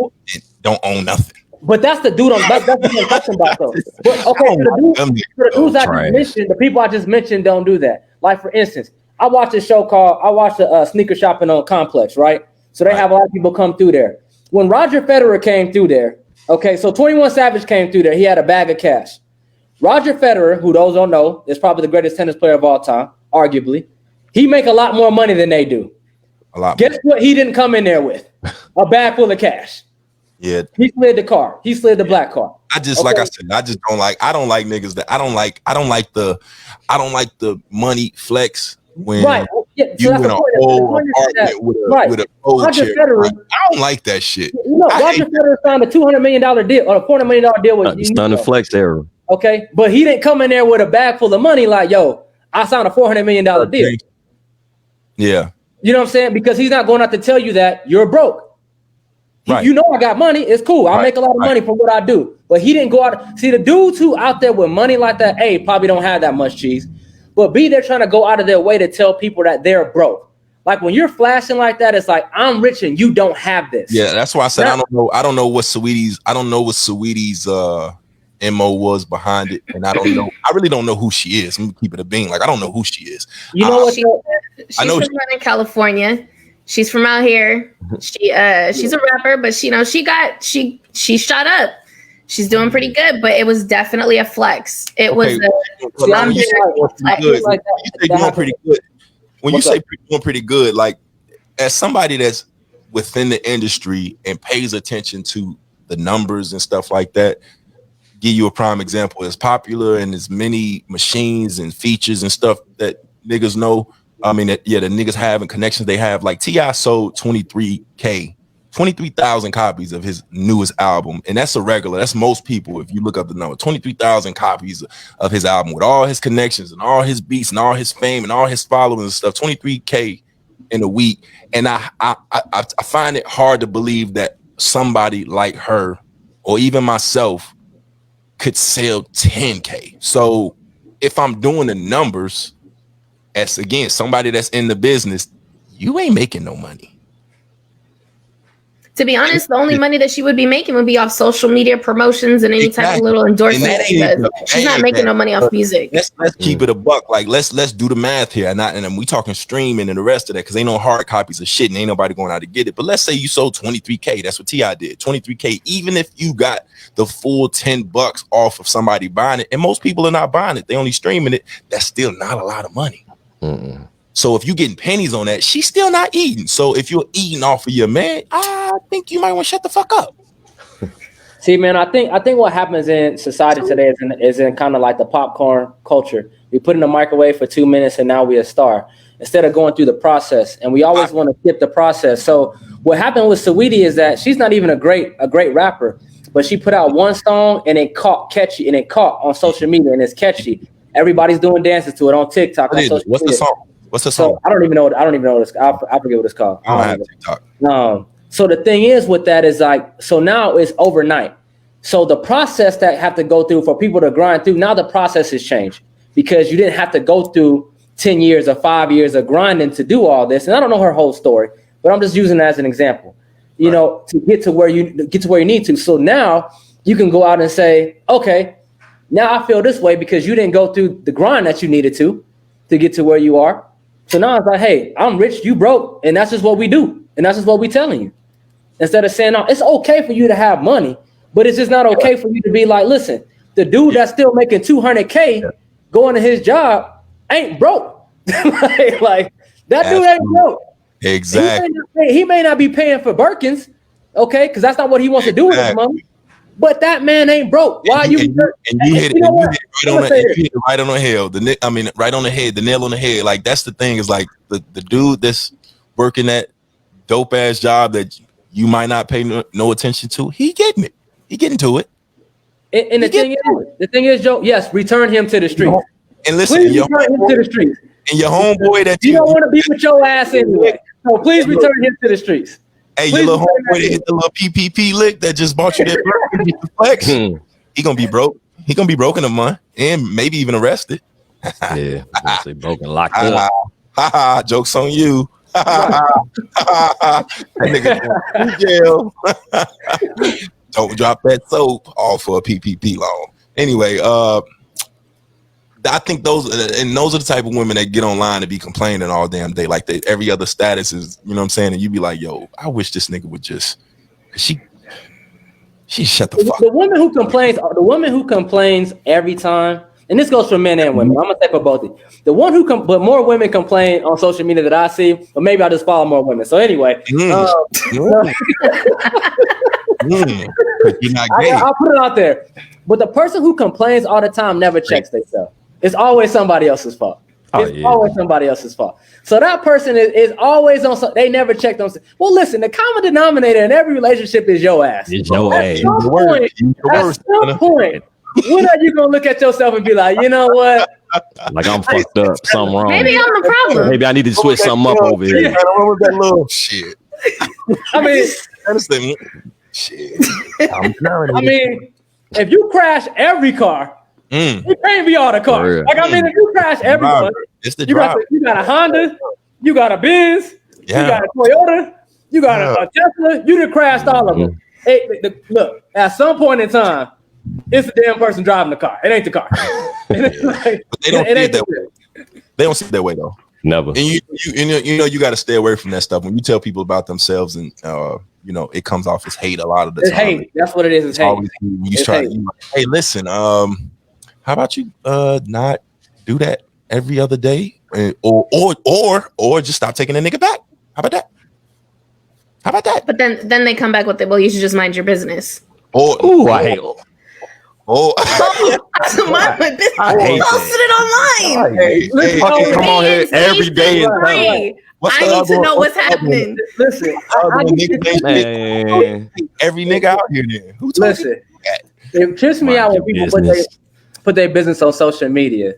own nothing. But that's the dude. That's what I'm talking about, though. But, okay, the dudes I just mentioned, the people I just mentioned don't do that. Like, for instance, I watched a show called the sneaker shopping on Complex, right? So they have a lot of people come through there. When Roger Federer came through there, okay, so 21 Savage came through there. He had a bag of cash. Roger Federer, who those don't know, is probably the greatest tennis player of all time, arguably. He make a lot more money than they do. A lot. Guess what he didn't come in there with? A bag full of cash. Yeah. He slid the car. He slid the black car. Like I said, I don't like niggas that I don't like the money flex when you in a whole apartment with a old chair. I don't like that shit. You know, Roger Federer signed a $200 million deal or a $400 million deal with you. Stunning flex era. Okay, but he didn't come in there with a bag full of money like, yo, I signed a $400 million deal. Yeah. You know what I'm saying? Because he's not going out to tell you that you're broke. Right. You know I got money. It's cool. I make a lot of money from what I do. But he didn't go out. See, the dudes who out there with money like that, A, probably don't have that much cheese. But B, they're trying to go out of their way to tell people that they're broke. Like when you're flashing like that, it's like, I'm rich and you don't have this. Yeah, that's why I said I don't know what Sweetie's MO was behind it. And I really don't know who she is. I'm gonna keep it a bean. Like I don't know who she is. You know what? She's from in California. She's from out here. She's a rapper, but she shot up. She's doing pretty good, but it was definitely a flex. It was doing pretty good. When you say doing pretty good, like as somebody that's within the industry and pays attention to the numbers and stuff like that, give you a prime example. As popular and as many machines and features and stuff that niggas know. I mean, the niggas have and connections they have. Like T.I. sold 23,000 copies of his newest album. And that's a regular. That's most people. If you look up the number, 23,000 copies of his album with all his connections and all his beats and all his fame and all his followers and stuff, 23K in a week. And I find it hard to believe that somebody like her or even myself could sell 10K. So if I'm doing the numbers, as again, somebody that's in the business, you ain't making no money. To be honest, the only money that she would be making would be off social media promotions and any type of little endorsement. She's not making no money off music. Let's keep it a buck. Like let's do the math here, and we talking streaming and the rest of that because ain't no hard copies of shit and ain't nobody going out to get it. But let's say you sold 23K. That's what T.I. did. 23K. Even if you got the full $10 off of somebody buying it, and most people are not buying it, they only streaming it. That's still not a lot of money. Mm-mm. So if you're getting pennies on that, she's still not eating. So if you're eating off of your man, I think you might want to shut the fuck up. See, man, I think what happens in society today is in kind of like the popcorn culture. We put in the microwave for 2 minutes and now we're a star instead of going through the process. And we always want to skip the process. So what happened with Saweetie is that she's not even a great rapper, but she put out one song and it caught on social media and it's catchy. Everybody's doing dances to it on TikTok. What's the song? What's the song? So I don't even know this. I forget what it's called. I don't have TikTok. So the thing is with that is like, so now it's overnight. So the process that have to go through for people to grind through, now the process has changed because you didn't have to go through 10 years or 5 years of grinding to do all this. And I don't know her whole story, but I'm just using it as an example, you know, to get to where you need to. So now you can go out and say, okay, now I feel this way because you didn't go through the grind that you needed to get to where you are. So now it's like, hey, I'm rich, you broke, and that's just what we do. And that's just what we telling you. Instead of saying, no, it's okay for you to have money, but it's just not okay for you to be like, listen, the dude that's still making 200K going to his job ain't broke. like that dude ain't broke. Exactly. He may not be paying for Birkins, okay, because that's not what he wants to do with his money. But that man ain't broke. Why you? You hit it right on the head. Right on the head. The nail on the head. Like that's the thing. Is like the dude that's working that dope ass job that you might not pay no attention to. He getting it. He getting to it. And the thing is, Joe. Yes, return him to the streets. And listen, please return him to the streets. And your homeboy that you don't want to be with your ass anyway. So please return him to the streets. Hey, your little homeboy that hit the little PPP lick that just bought you that flex. He gonna be broke. He gonna be broke in a month and maybe even arrested. Yeah, actually broken, locked up. Jokes on you. That nigga in jail. Don't drop that soap all for a PPP loan. Anyway, I think those are the type of women that get online and be complaining all damn day. Like every other status is, you know what I'm saying? And you be like, yo, I wish this nigga would just, she shut the fuck up. The woman who complains every time, and this goes for men and women. I'm gonna say for both of you. The one who but more women complain on social media that I see, but maybe I just follow more women. So anyway, you're not gay. I'll put it out there. But the person who complains all the time never checks themselves. It's always somebody else's fault. Always somebody else's fault. So that person is always on. They never check themselves. Well, listen, the common denominator in every relationship is your ass. It's your ass. At some point, when are you gonna look at yourself and be like, you know what? Like I'm fucked up, something wrong. Maybe I'm the problem. Maybe I need to switch something up over here. What was that little shit? I mean, understand? Shit. I mean, if you crash every car, it can't be all the cars. Like I mean, if you crash every car, you got a Honda, you got a Benz, you got a Toyota, you got a Tesla. You done crashed all of them. Look, at some point in time, it's the damn person driving the car. It ain't the car. But they don't see it that way. They don't see it that way though. Never. And you got to stay away from that stuff. When you tell people about themselves and it comes off as hate a lot of the time. It's hate. That's what it is. It's hate. You try. Hey, listen. How about you not do that every other day, or just stop taking a nigga back? How about that? But then they come back with you should just mind your business. I hate. I posted it online. Come on here every day and I need to know what's happening. Listen, every nigga out here. Then who told you? It trips me out when people put their business on social media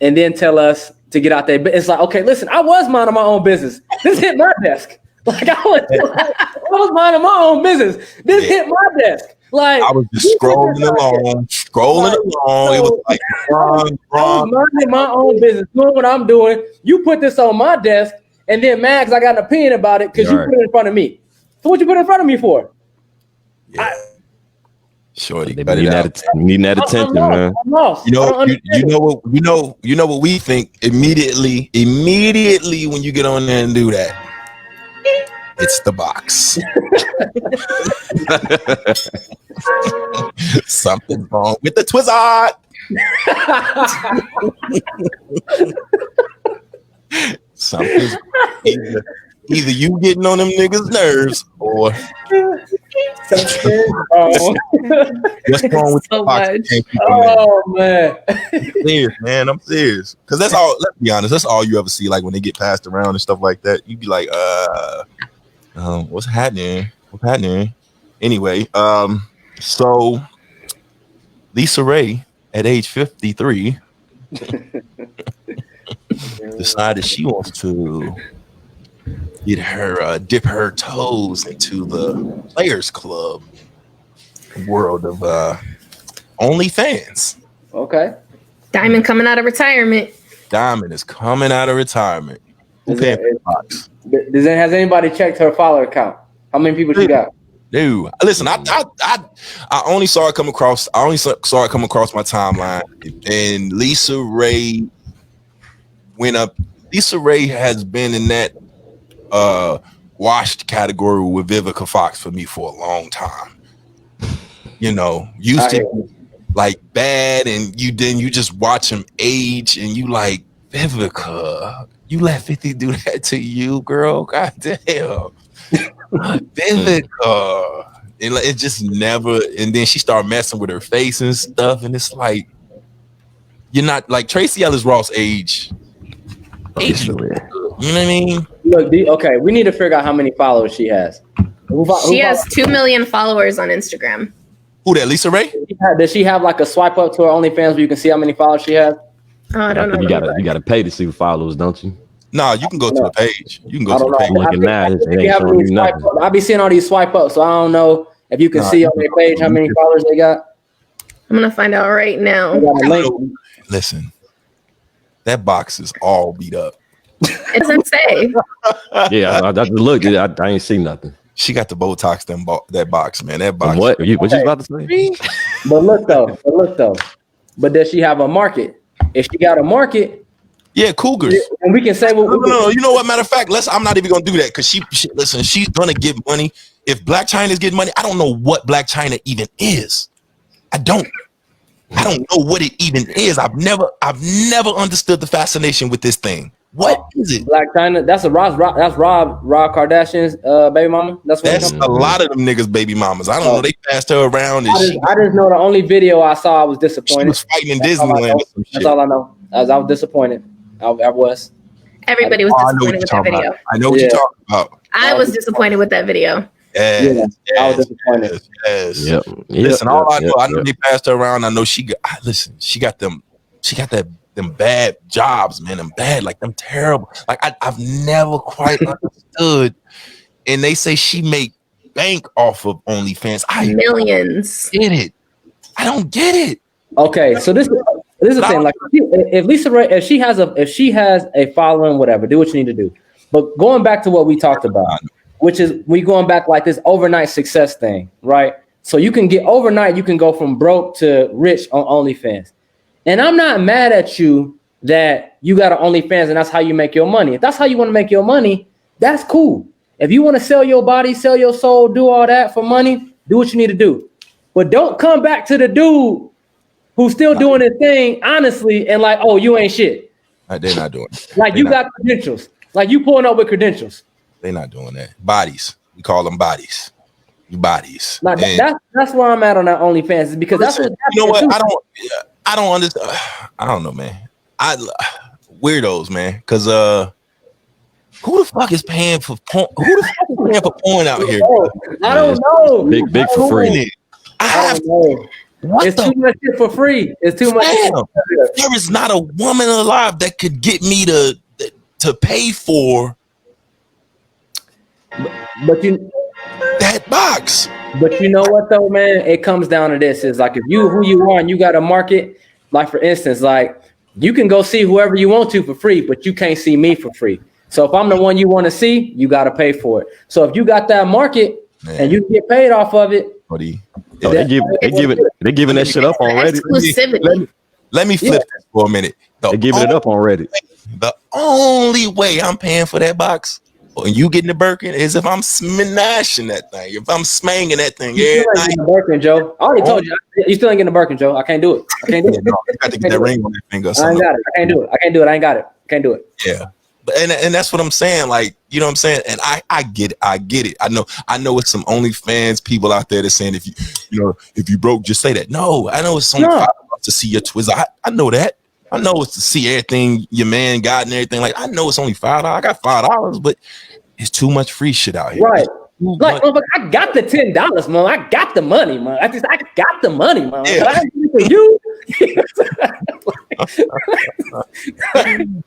and then tell us to get out there. It's like, okay, listen, I was minding my own business. This hit my desk. Like I was minding my own business. This hit my desk. Like I was just scrolling along. It was like I was minding my own business, doing what I'm doing. You put this on my desk, and then Max, I got an opinion about it because you put it in front of me. So what you put it in front of me for? Yeah. Shorty, need that attention, man. I'm lost. You know what we think immediately when you get on there and do that. It's the box. Something's wrong with the Twizzard. Something's either you getting on them niggas' nerves or what's wrong with the box? Oh man, I'm serious. Because that's all. Let's be honest. That's all you ever see. Like when they get passed around and stuff like that, you be like, what's happening? Anyway, so Lisa Ray at age 53 decided she wants to get her dip her toes into the Players Club world of OnlyFans. Okay. Diamond coming out of retirement. Diamond is coming out of retirement. Who paying for the box? Has anybody checked her follower count? How many people she got? Dude, listen, I only saw it come across. I only saw it come across my timeline, and Lisa Ray went up. Lisa Ray has been in that washed category with Vivica Fox for me for a long time. Used to be like bad, and you just watch him age, and you like Vivica. You let 50 do that to you, girl? God damn. Vivica. And it just never, and then she started messing with her face and stuff, and it's like, you're not like Tracy Ellis Ross age. You know what I mean? Look, okay, we need to figure out how many followers she has. She has 2 million followers on Instagram. Who that, Lisa Ray? Does she have like a swipe up to her OnlyFans where you can see how many followers she has? Oh, I don't know. You gotta pay to see the followers, don't you? No, you can go to the page. You can go I to don't the page. know. Looking now, it ain't showing you nothing. I be seeing all these swipe ups, so I don't know if you can see on their page how many followers they got. I'm gonna find out right now. Listen, that box is all beat up. It doesn't say. Yeah, I just looked. I ain't see nothing. She got the Botox that box, man. That box. What you about to say? But look though. But does she have a market? If she got a market, yeah, Cougars. And we can say no. You know what? Matter of fact, I'm not even gonna do that because she listen. She's gonna get money. If Black China is getting money, I don't know what Black China even is. I don't know what it even is. I've never understood the fascination with this thing. What is it? Black China. That's Rob Kardashian's baby mama. That's a lot of them niggas' baby mamas. I don't know. They passed her around. I just know the only video I saw. I was disappointed. She was fighting in Disneyland. That's all I know. I was disappointed. I was. Everybody was disappointed with that video. I know what you're talking about. I was disappointed with that video. I was disappointed. Yes. Listen, all I know they passed her around. I know she got them bad jobs, man. Them bad, like them terrible. Like I've never quite understood. And they say she make bank off of OnlyFans. Millions. Get it? I don't get it. Okay, so this is the thing. Like, if Lisa Ray, if she has a following, whatever, do what you need to do. But going back to what we talked about, which is we going back like this overnight success thing, right? So you can get overnight, you can go from broke to rich on OnlyFans. And I'm not mad at you that you got an OnlyFans and that's how you make your money. If that's how you want to make your money, that's cool. If you want to sell your body, sell your soul, do all that for money, do what you need to do. But don't come back to the dude who's still doing his thing honestly and like, oh, you ain't shit. They're not doing it. Like you got credentials. Like you pulling up with credentials. They're not doing that. Bodies. We call them bodies. Bodies. Like, that's where I'm at on that OnlyFans is because that's what you know what I don't understand. I don't know, man. Weirdos, man. Because who the fuck is paying for porn? Who the fuck is paying for porn out here? I don't know. Big for free. I don't know. It's too much shit for free. It's too much. There is not a woman alive that could get me to pay for. But that box. But you know what though, man? It comes down to this: is like if you who you are and you got a market. Like for instance, like you can go see whoever you want to for free, but you can't see me for free. So if I'm the one you want to see, you got to pay for it. So if you got that market and you get paid off of it, they're giving that shit up already. Let me flip this for a minute. They're giving it up already. The only way I'm paying for that box and you getting the Birkin is if I'm smashing that thing. If I'm smanging that thing. You still ain't getting the Birkin, Joe. I already told you. You still ain't getting the Birkin, Joe. I can't do it. I can't do it. You got to get that ring on that finger. I ain't got it. I can't do it. I can't do it. I ain't got it. I can't do it. Yeah. And that's what I'm saying. Like, you know what I'm saying? And I get it. I get it. I know it's some OnlyFans people out there that's saying if you broke, just say that. No, I know it's only $5 to see your Twizzler. I know that. I know it's to see everything your man got and everything. Like, I know it's only $5. I got $5, but it's too much free shit out here. Right. Like, I got the $10, man. I got the money, man. I got the money, man. Yeah. But I give it to you.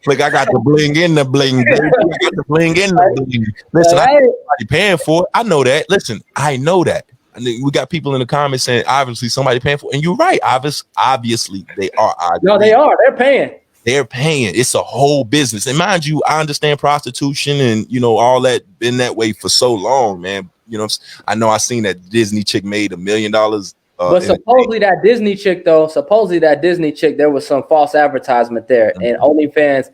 Like I got the bling in the bling, baby. I got the bling in the bling. Listen, I ain't paying for it. I know that. Listen, I know that. And we got people in the comments saying obviously somebody paying for it. And you're right. Obviously they are. No, they are. They're paying. They're paying. It's a whole business. And mind you, I understand prostitution and all that been that way for so long, man. I know I seen that Disney chick made $1 million. But supposedly that Disney chick, there was some false advertisement there, and OnlyFans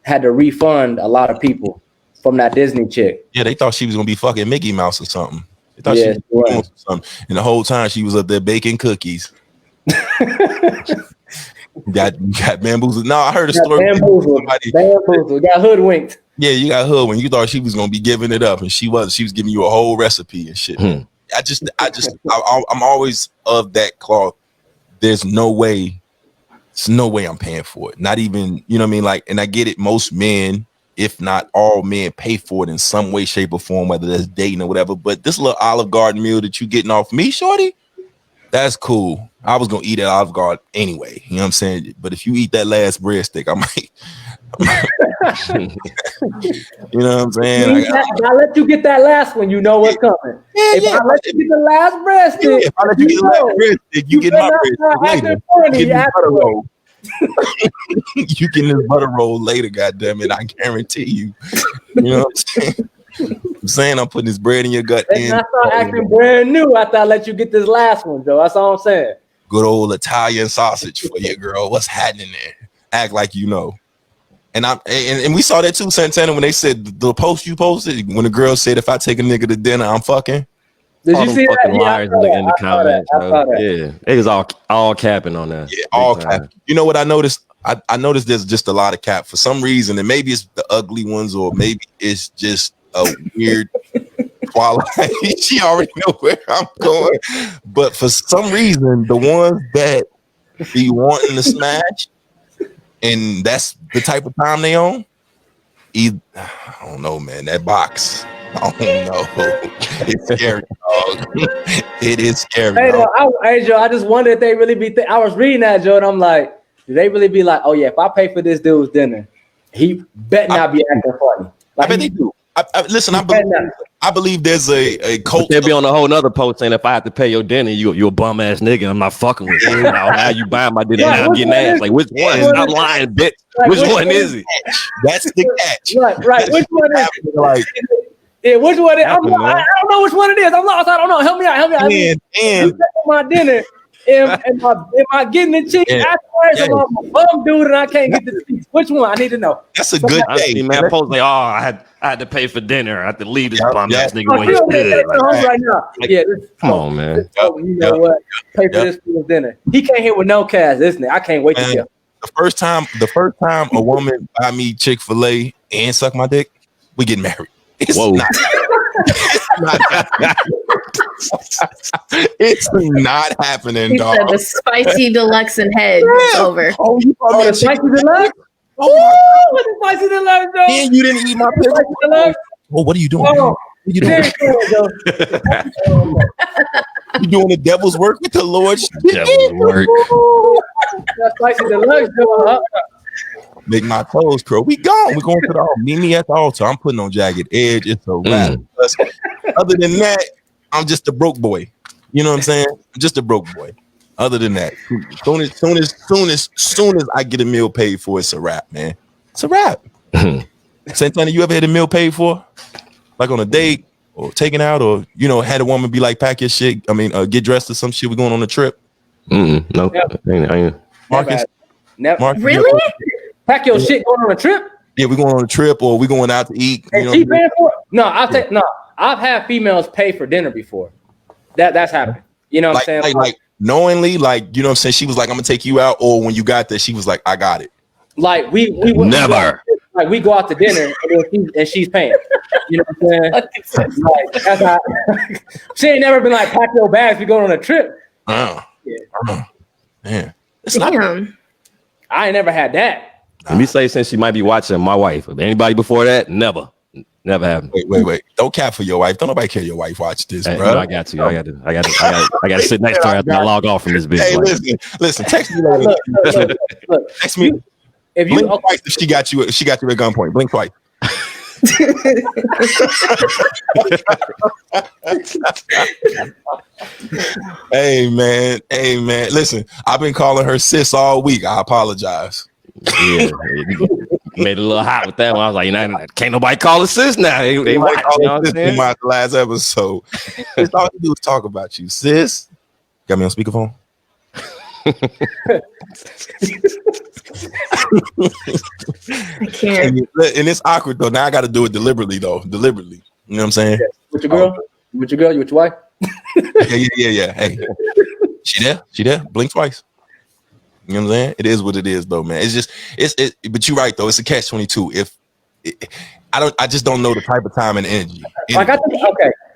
had to refund a lot of people from that Disney chick. Yeah, they thought she was gonna be fucking Mickey Mouse or something. They thought she was doing something, and the whole time she was up there baking cookies. got bamboozled. No, I heard a story. Bamboozled. Got hoodwinked. Yeah, you got hoodwinked. You thought she was gonna be giving it up, and she was. She was giving you a whole recipe and shit. I'm always of that cloth. There's no way I'm paying for it. Not even, you know what I mean? Like, and I get it. Most men, if not all men, pay for it in some way, shape, or form, whether that's dating or whatever. But this little Olive Garden meal that you getting off me, shorty, that's cool. I was gonna eat at Olive Garden anyway. You know what I'm saying? But if you eat that last breadstick, I might. You know what I'm saying? If I let you get that last one, you know what's coming. If I let you get the last breadstick, if I let you get the last breadstick, you get my breadstick later. You get this butter roll later, goddamn it! I guarantee you. You know what I'm saying? I'm saying I'm putting this bread in your gut. And I start acting brand new after I let you get this last one, Joe. That's all I'm saying. Good old Italian sausage for you, girl. What's happening there? Act like you know. And we saw that too, Santana, when they said the post you posted when the girl said if I take a nigga to dinner, I'm fucking. Did you see that? Liars in the comments. Yeah, it was all capping on that. Yeah, all cap. You know what I noticed? I noticed there's just a lot of cap for some reason, and maybe it's the ugly ones, or maybe it's just a weird quality. She already know where I'm going, but for some reason, the ones that be wanting to smash, and that's the type of time they on. I don't know, man. That box. I don't know. It's scary, dog. It is scary. Hey, Joe, I just wonder if they really be. I was reading that, Joe, and I'm like, do they really be like, oh yeah, if I pay for this dude's dinner, he bet not be acting funny. Like, I bet they do. Listen, I believe there's a cult. They'll be on a whole nother post saying if I have to pay your dinner, you a bum ass nigga. I'm not fucking with you. Now you buying my dinner? Now I'm getting ass. Like which one? I'm lying, bitch. Which one is it? That's the catch. Right. Which one is it? Like, yeah, which one is it? I don't know which one it is. I'm lost. I don't know. Help me out. I mean, and my dinner. Am I getting the cheeks afterwards? Or I'm a bum dude and I can't get the cheeks? Which one? I need to know. That's a good day, man. Post like, I had to pay for dinner. I had to leave this bum ass nigga when he's good. Right now. Come on, man. You know what? Pay for this for dinner. He can't hit with no cash, isn't it? I can't wait to hear. The first time a woman buy me Chick-fil-A and suck my dick, we get married. It's not happening, dog. Said the spicy deluxe and head. It's over. Oh, you call me a spicy deluxe? Oh, with the spicy deluxe, though. And you didn't eat my pizza. Oh, what are you doing? What are you doing? You doing the devil's work with the Lord's devil's work. That spicy deluxe, though. Make my toes curl. We gone. We're going to the altar. Meet me at the altar. I'm putting on Jagged Edge. It's a wrap. Other than that, I'm just a broke boy. You know what I'm saying? Just a broke boy. Other than that, soon as I get a meal paid for, it's a wrap, man. It's a wrap. Santana, you ever had a meal paid for? Like on a date or taken out, or had a woman be like, pack your shit. I mean, get dressed or some shit. We're going on a trip. No. Marcus? Marcus, really? Pack your shit going on a trip? Yeah, we're going on a trip or we're going out to eat. And she paying for it? No, I've had females pay for dinner before. That's happened. You know what I'm saying? Like knowingly, like, you know what I'm saying? She was like, I'm gonna take you out, or when you got there, she was like, I got it. Like we never. Like we go out to dinner and she's paying. You know what I'm saying? Like that's how she ain't never been like, pack your bags, we going on a trip. Man. Damn. I ain't never had that. Let me say, since she might be watching my wife. Anybody before that, never happened. Wait. Don't cap for your wife. Don't nobody care your wife watch this, bro. No, I got to. I got to sit next to her after I log off from this bitch. Hey, listen. Text me later. Look. Text me. If you blink twice if she got you at gunpoint. Blink twice. Hey man. Listen, I've been calling her sis all week. I apologize. Yeah, made it a little hot with that one. I was like, can't nobody call her sis now. They watch, in my last episode. It's all you do is talk about you, sis. Got me on speakerphone. I can't. And it's awkward though. Now I got to do it deliberately. You know what I'm saying? With your girl? With your girl? You with your wife? Yeah. Hey, she there? Blink twice. You know what I'm saying? It is what it is, though, man. It's just but you're right though. It's a catch-22. I just don't know the type of time and energy.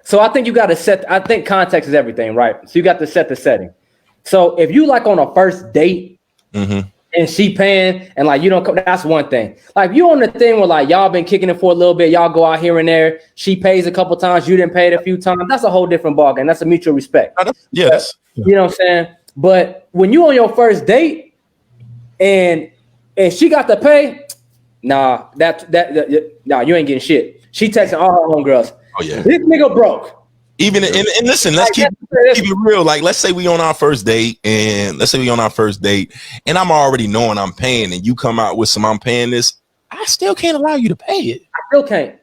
So I think you got to set. I think context is everything, right? So you got to set the setting. So if you like on a first date and she paying and like you don't come, that's one thing. Like if you on the thing where like y'all been kicking it for a little bit, y'all go out here and there, she pays a couple times, you didn't pay it a few times. That's a whole different ballgame. That's a mutual respect. Yes. You know what I'm saying? But when you on your first date and she got to pay, nah, you ain't getting shit. She texting all her homegirls. Oh yeah, this nigga broke. Even and listen, let's keep it real. Like, let's say we on our first date, and I'm already knowing I'm paying, and you come out with some I'm paying this. I still can't allow you to pay it. I still can't.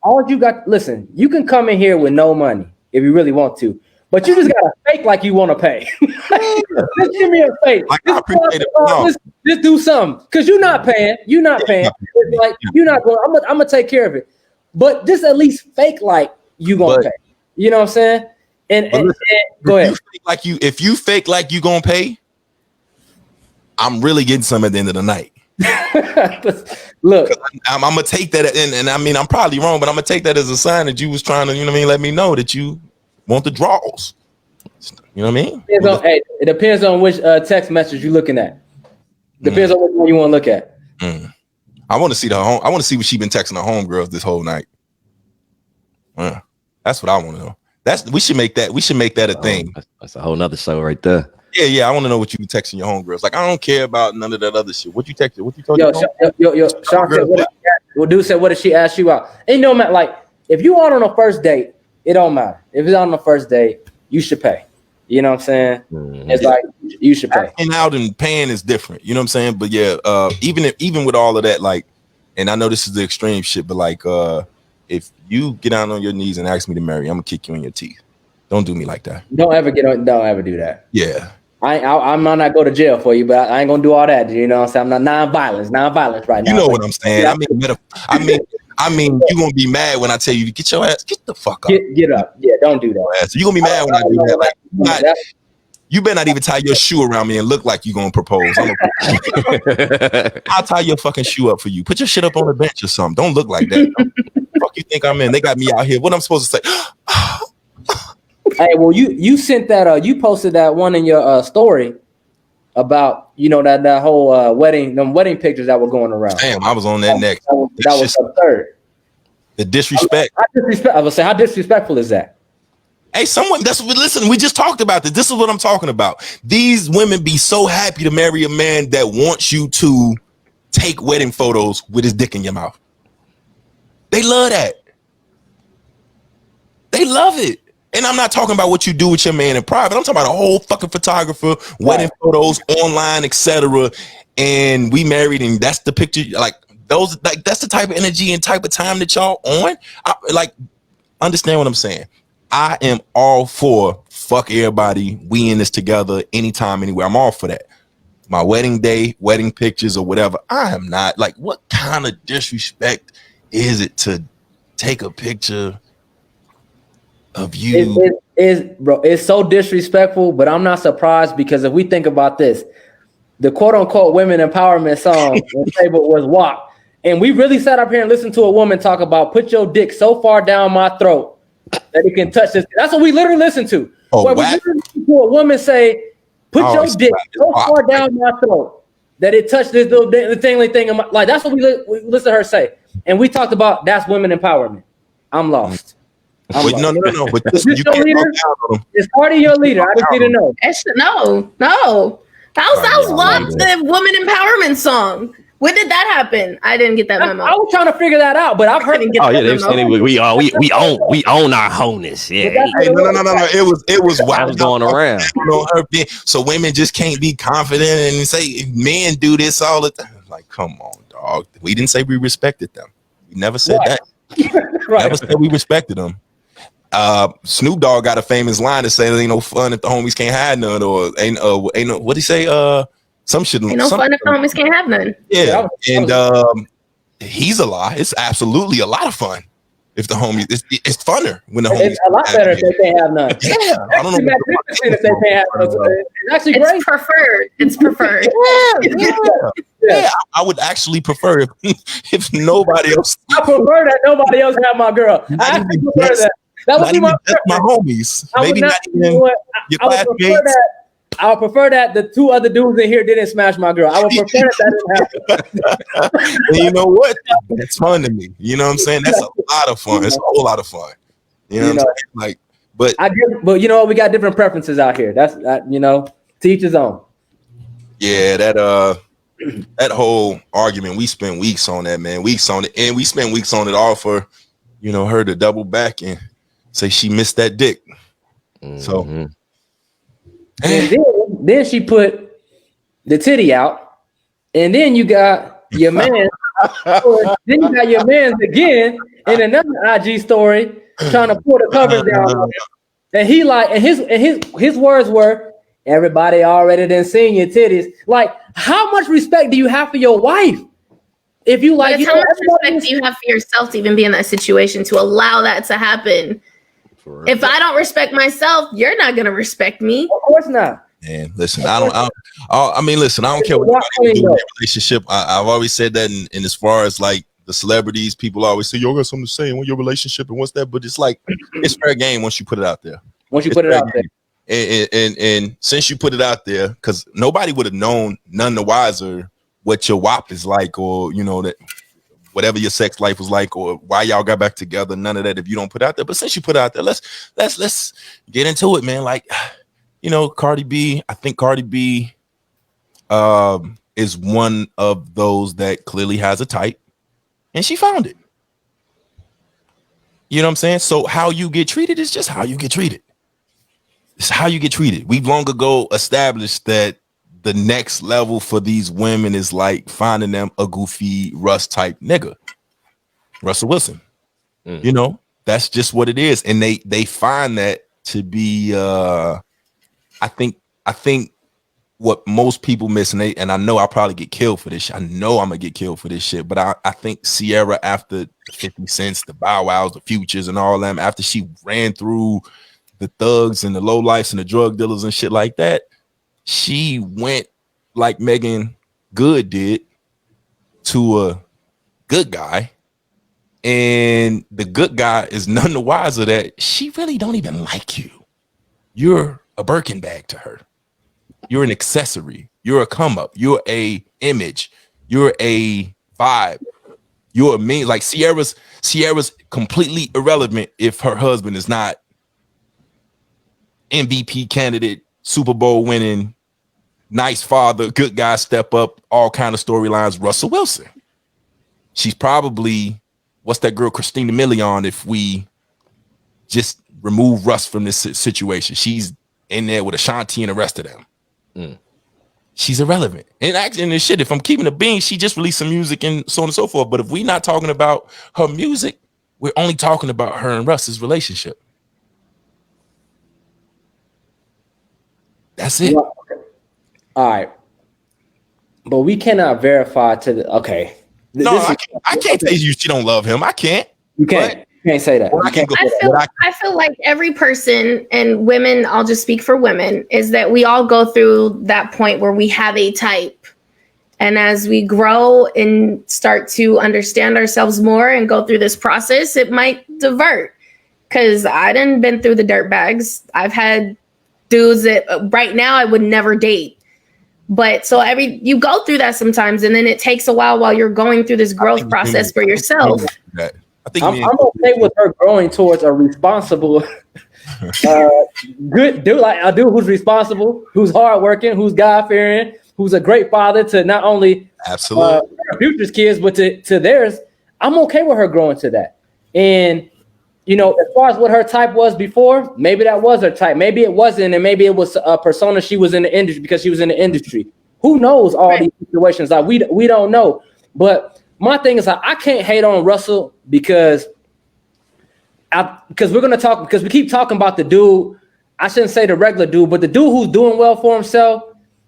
All you got. Listen, you can come in here with no money if you really want to, but you just gotta fake like you want to pay. Just give me a fake. Like, I appreciate it. Just do something, because you're not paying. You're not paying. It's like you're not going. I'm gonna take care of it, but just at least fake like you gonna pay. You know what I'm saying? And go ahead. If you fake like you gonna pay, I'm really getting some at the end of the night. Look, I'm gonna take that, and I mean, I'm probably wrong, but I'm gonna take that as a sign that you was trying to, let me know that you want the draws. You know what I mean? It depends on which text message you're looking at. Depends on which one you want to look at. I want to see I want to see what she been texting her homegirls this whole night. That's what I want to know. We should make that a thing. That's a whole nother show right there. Yeah. I want to know what you be texting your homegirls. Like, I don't care about none of that other shit. What you texted? What you told Sean said, dude said, what did she ask you out? Ain't no matter. Like, if you are on a first date, it don't matter. If it's on the first date, you should pay. You know what I'm saying? It's like you should pay. And out and paying is different. You know what I'm saying? But yeah, even with all of that, like, and I know this is the extreme shit, but like, if you get down on your knees and ask me to marry, I'm gonna kick you in your teeth. Don't do me like that. Don't ever do that. Yeah. I might not go to jail for you, but I ain't gonna do all that. You know what I'm saying? I'm not non-violence right now. You know what I'm saying? I mean, you gonna be mad when I tell you to get your ass, get the fuck up. Get up. Yeah, don't do that. So you gonna be mad when I do that. Like, you better not even tie your shoe around me and look like you gonna propose. I'll tie your fucking shoe up for you. Put your shit up on the bench or something. Don't look like that. Fuck you think I'm in? They got me out here. What I'm supposed to say? Hey, well, you sent that. You posted that one in your story about that whole wedding pictures that were going around. Damn, I was on that next. That was absurd. The disrespect. I would say, how disrespectful is that? Hey, listen, we just talked about this. This is what I'm talking about. These women be so happy to marry a man that wants you to take wedding photos with his dick in your mouth. They love that. They love it. And I'm not talking about what you do with your man in private. I'm talking about a whole fucking photographer, wedding photos, online, etc. And we married, and that's the picture. Like those, like that's the type of energy and type of time that y'all on. Understand what I'm saying? I am all for fuck everybody. We in this together, anytime, anywhere. I'm all for that. My wedding day, wedding pictures, or whatever. I am not. Like, what kind of disrespect is it to take a picture of you? Bro, it's so disrespectful, but I'm not surprised, because if we think about this, the quote unquote women empowerment song was WAP. And we really sat up here and listened to a woman talk about put your dick so far down my throat that it can touch this. That's what we literally listened to. We literally listened to a woman say, put your dick so far down my throat that it touched this little thing. Like, that's what we listened to her say. And we talked about that's women empowerment. I'm lost. No. But you can't leader? Is Cardi your leader? I just need to know. No. That was WAP's the woman empowerment song. When did that happen? I didn't get that memo. I was trying to figure that out, but I've heard. We own our wholeness. Yeah. Hey, no. It was wild going around. So women just can't be confident and say men do this all the time. Like, come on, dog. We didn't say we respected them. We never said that. Never said we respected them. Snoop Dogg got a famous line to say, "There ain't no fun if the homies can't have none," or ain't no. What did he say? Some shit. Ain't no fun if the homies can't have none. Yeah, and he's a lie. It's absolutely a lot of fun if the homies. It's funner when the homies. It's a lot better if they can't have none. Yeah, I don't know. If they can't have none. It's actually great. It's preferred. Yeah, I would actually prefer if nobody else. I prefer that nobody else have my girl. I actually prefer that. That would be my homies. Maybe not even your classmates. I would prefer that the two other dudes in here didn't smash my girl. I would prefer that didn't happen. And you know what? It's fun to me. You know what I'm saying? That's a lot of fun. It's a whole lot of fun. You know what I'm saying? Like, But but you know, we got different preferences out here. That's you know, to each his own. Yeah, that whole argument, we spent weeks on that, man. Weeks on it, and we spent weeks on it all for, you know, her to double back and say she missed that dick. So, and then she put the titty out, and then you got your man. Then you got your man again in another IG story trying to pull the covers down, and he like, and his words were, "Everybody already done seen your titties." Like, how much respect do you have for your wife? If you like, how much respect do you have for yourself to even be in that situation to allow that to happen? If I don't respect myself, you're not gonna respect me. Of course not. Man, listen, I mean, listen, I don't care what you do in your relationship. I've always said that, in as far as like the celebrities, people always say, "You got something to say in your relationship and what's that?" But it's like, it's fair game once you put it out there. And since you put it out there, because nobody would have known none the wiser what your WAP is like, or you know, that whatever your sex life was like, or why y'all got back together. None of that if you don't put it out there. But since you put it out there, let's get into it, man. Like, you know, Cardi B, I think Cardi B is one of those that clearly has a type, and she found it. You know what I'm saying? So how you get treated is just how you get treated. It's how you get treated. We've long ago established that the next level for these women is like finding them a goofy Russ type nigga, Russell Wilson. You know, that's just what it is, and they find that to be. I think what most people miss, and I know I'll probably get killed for this shit. I know I'm gonna get killed for this shit, but I think Sierra, after the 50 Cents, the Bow Wows, the Futures, and all them, after she ran through the thugs and the lowlifes and the drug dealers and shit like that, she went like Megan Good did to a good guy, and the good guy is none the wiser that she really don't even like you. You're a Birkin bag to her. You're an accessory. You're a come up. You're a image. You're a vibe. You're a mean. Like Sierra's completely irrelevant if her husband is not MVP candidate, Super Bowl winning, nice father, good guy, step up, all kind of storylines. Russell Wilson. She's probably, what's that girl Christina Milian if we just remove Russ from this situation? She's in there with Ashanti and the rest of them. She's irrelevant. And actually, in this shit, if I'm keeping a bean, she just released some music and so on and so forth. But if we're not talking about her music, we're only talking about her and Russ's relationship. That's it. Well, all right. But we cannot verify to the I can't say she don't love him. I can't. You can't. You can't say that. I feel like every person, and women, I'll just speak for women, is that we all go through that point where we have a type. And as we grow and start to understand ourselves more and go through this process, it might divert. Because I done been through the dirt bags. I've had dudes that right now I would never date. But so you go through that sometimes, and then it takes a while you're going through this growth process for yourself. I'm okay with her growing towards a responsible, good dude, like a dude who's responsible, who's hardworking, who's God-fearing, who's a great father to not only her future's kids, but to theirs. I'm okay with her growing to that. And, you know, as far as what her type was before, maybe that was her type. Maybe it wasn't, and maybe it was a persona she was in the industry because she was in the industry. Who knows all these situations? Like we don't know. But my thing is, I can't hate on Russell because we're gonna talk, because we keep talking about the dude. I shouldn't say the regular dude, but the dude who's doing well for himself,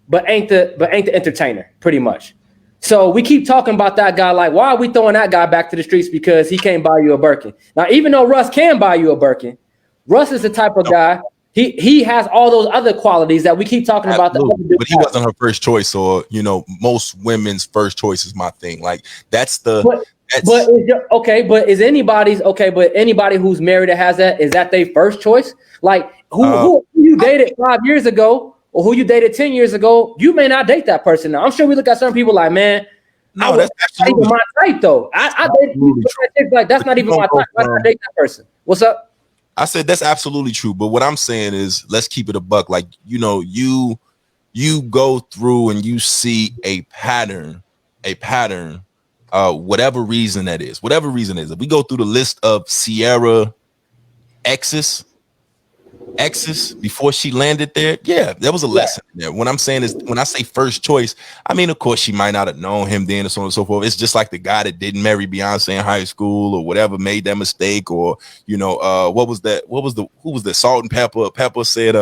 but ain't the entertainer, pretty much. So we keep talking about that guy. Like, why are we throwing that guy back to the streets because he can't buy you a Birkin? Now, even though Russ can buy you a Birkin, Russ is the type of guy. He has all those other qualities that we keep talking about. But he wasn't her first choice, or you know, most women's first choice is my thing. Like but is anybody's okay? But anybody who's married that has that, is that their first choice? Like who you dated 5 years ago or who you dated 10 years ago, you may not date that person now. I'm sure we look at some people like, man, no, that's absolutely my type though. I date like that's not even my type. Why not date that person? What's up? I said that's absolutely true. But what I'm saying is, let's keep it a buck. Like, you go through and you see a pattern, whatever reason that is, If we go through the list of Sierra exes before she landed there, there was a lesson there. What I'm saying is, when I say first choice, I mean, of course, she might not have known him then, and so on and so forth. It's just like the guy that didn't marry Beyonce in high school or whatever, made that mistake, or who was the Salt and Pepper? Pepper said,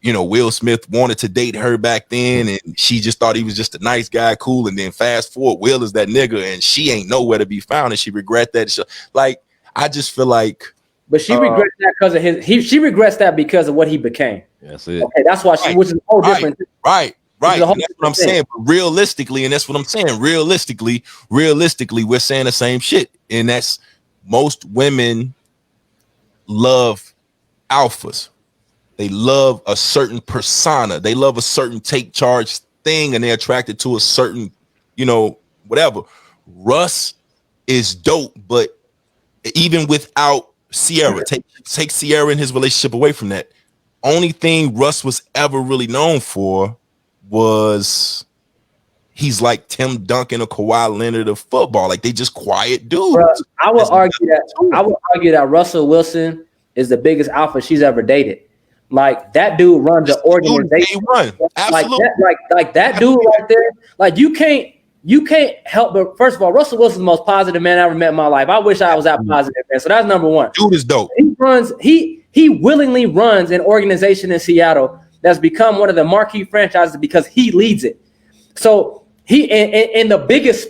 Will Smith wanted to date her back then, and she just thought he was just a nice guy, cool. And then fast forward, Will is that nigga, and she ain't nowhere to be found, and she regret that. Like, I just feel like. But she regrets that because of she regrets that because of what he became. That's it. Okay, that's why which is a whole different. Right. And that's what I'm saying. But realistically, we're saying the same shit. And that's, most women love alphas. They love a certain persona. They love a certain take charge thing, and they're attracted to a certain, whatever. Russ is dope, but even without Sierra, take Sierra and his relationship away from that. Only thing Russ was ever really known for was he's like Tim Duncan or Kawhi Leonard of football. Like, they just quiet dudes. Bruh, I would argue that Russell Wilson is the biggest alpha she's ever dated. Like, that dude runs an organization. Absolutely. Like that dude right there. Like, you can't help but, first of all, Russell Wilson's the most positive man I ever met in my life. I wish I was that positive, man. So that's number one. Dude is dope. He willingly runs an organization in Seattle that's become one of the marquee franchises because he leads it. So he in the biggest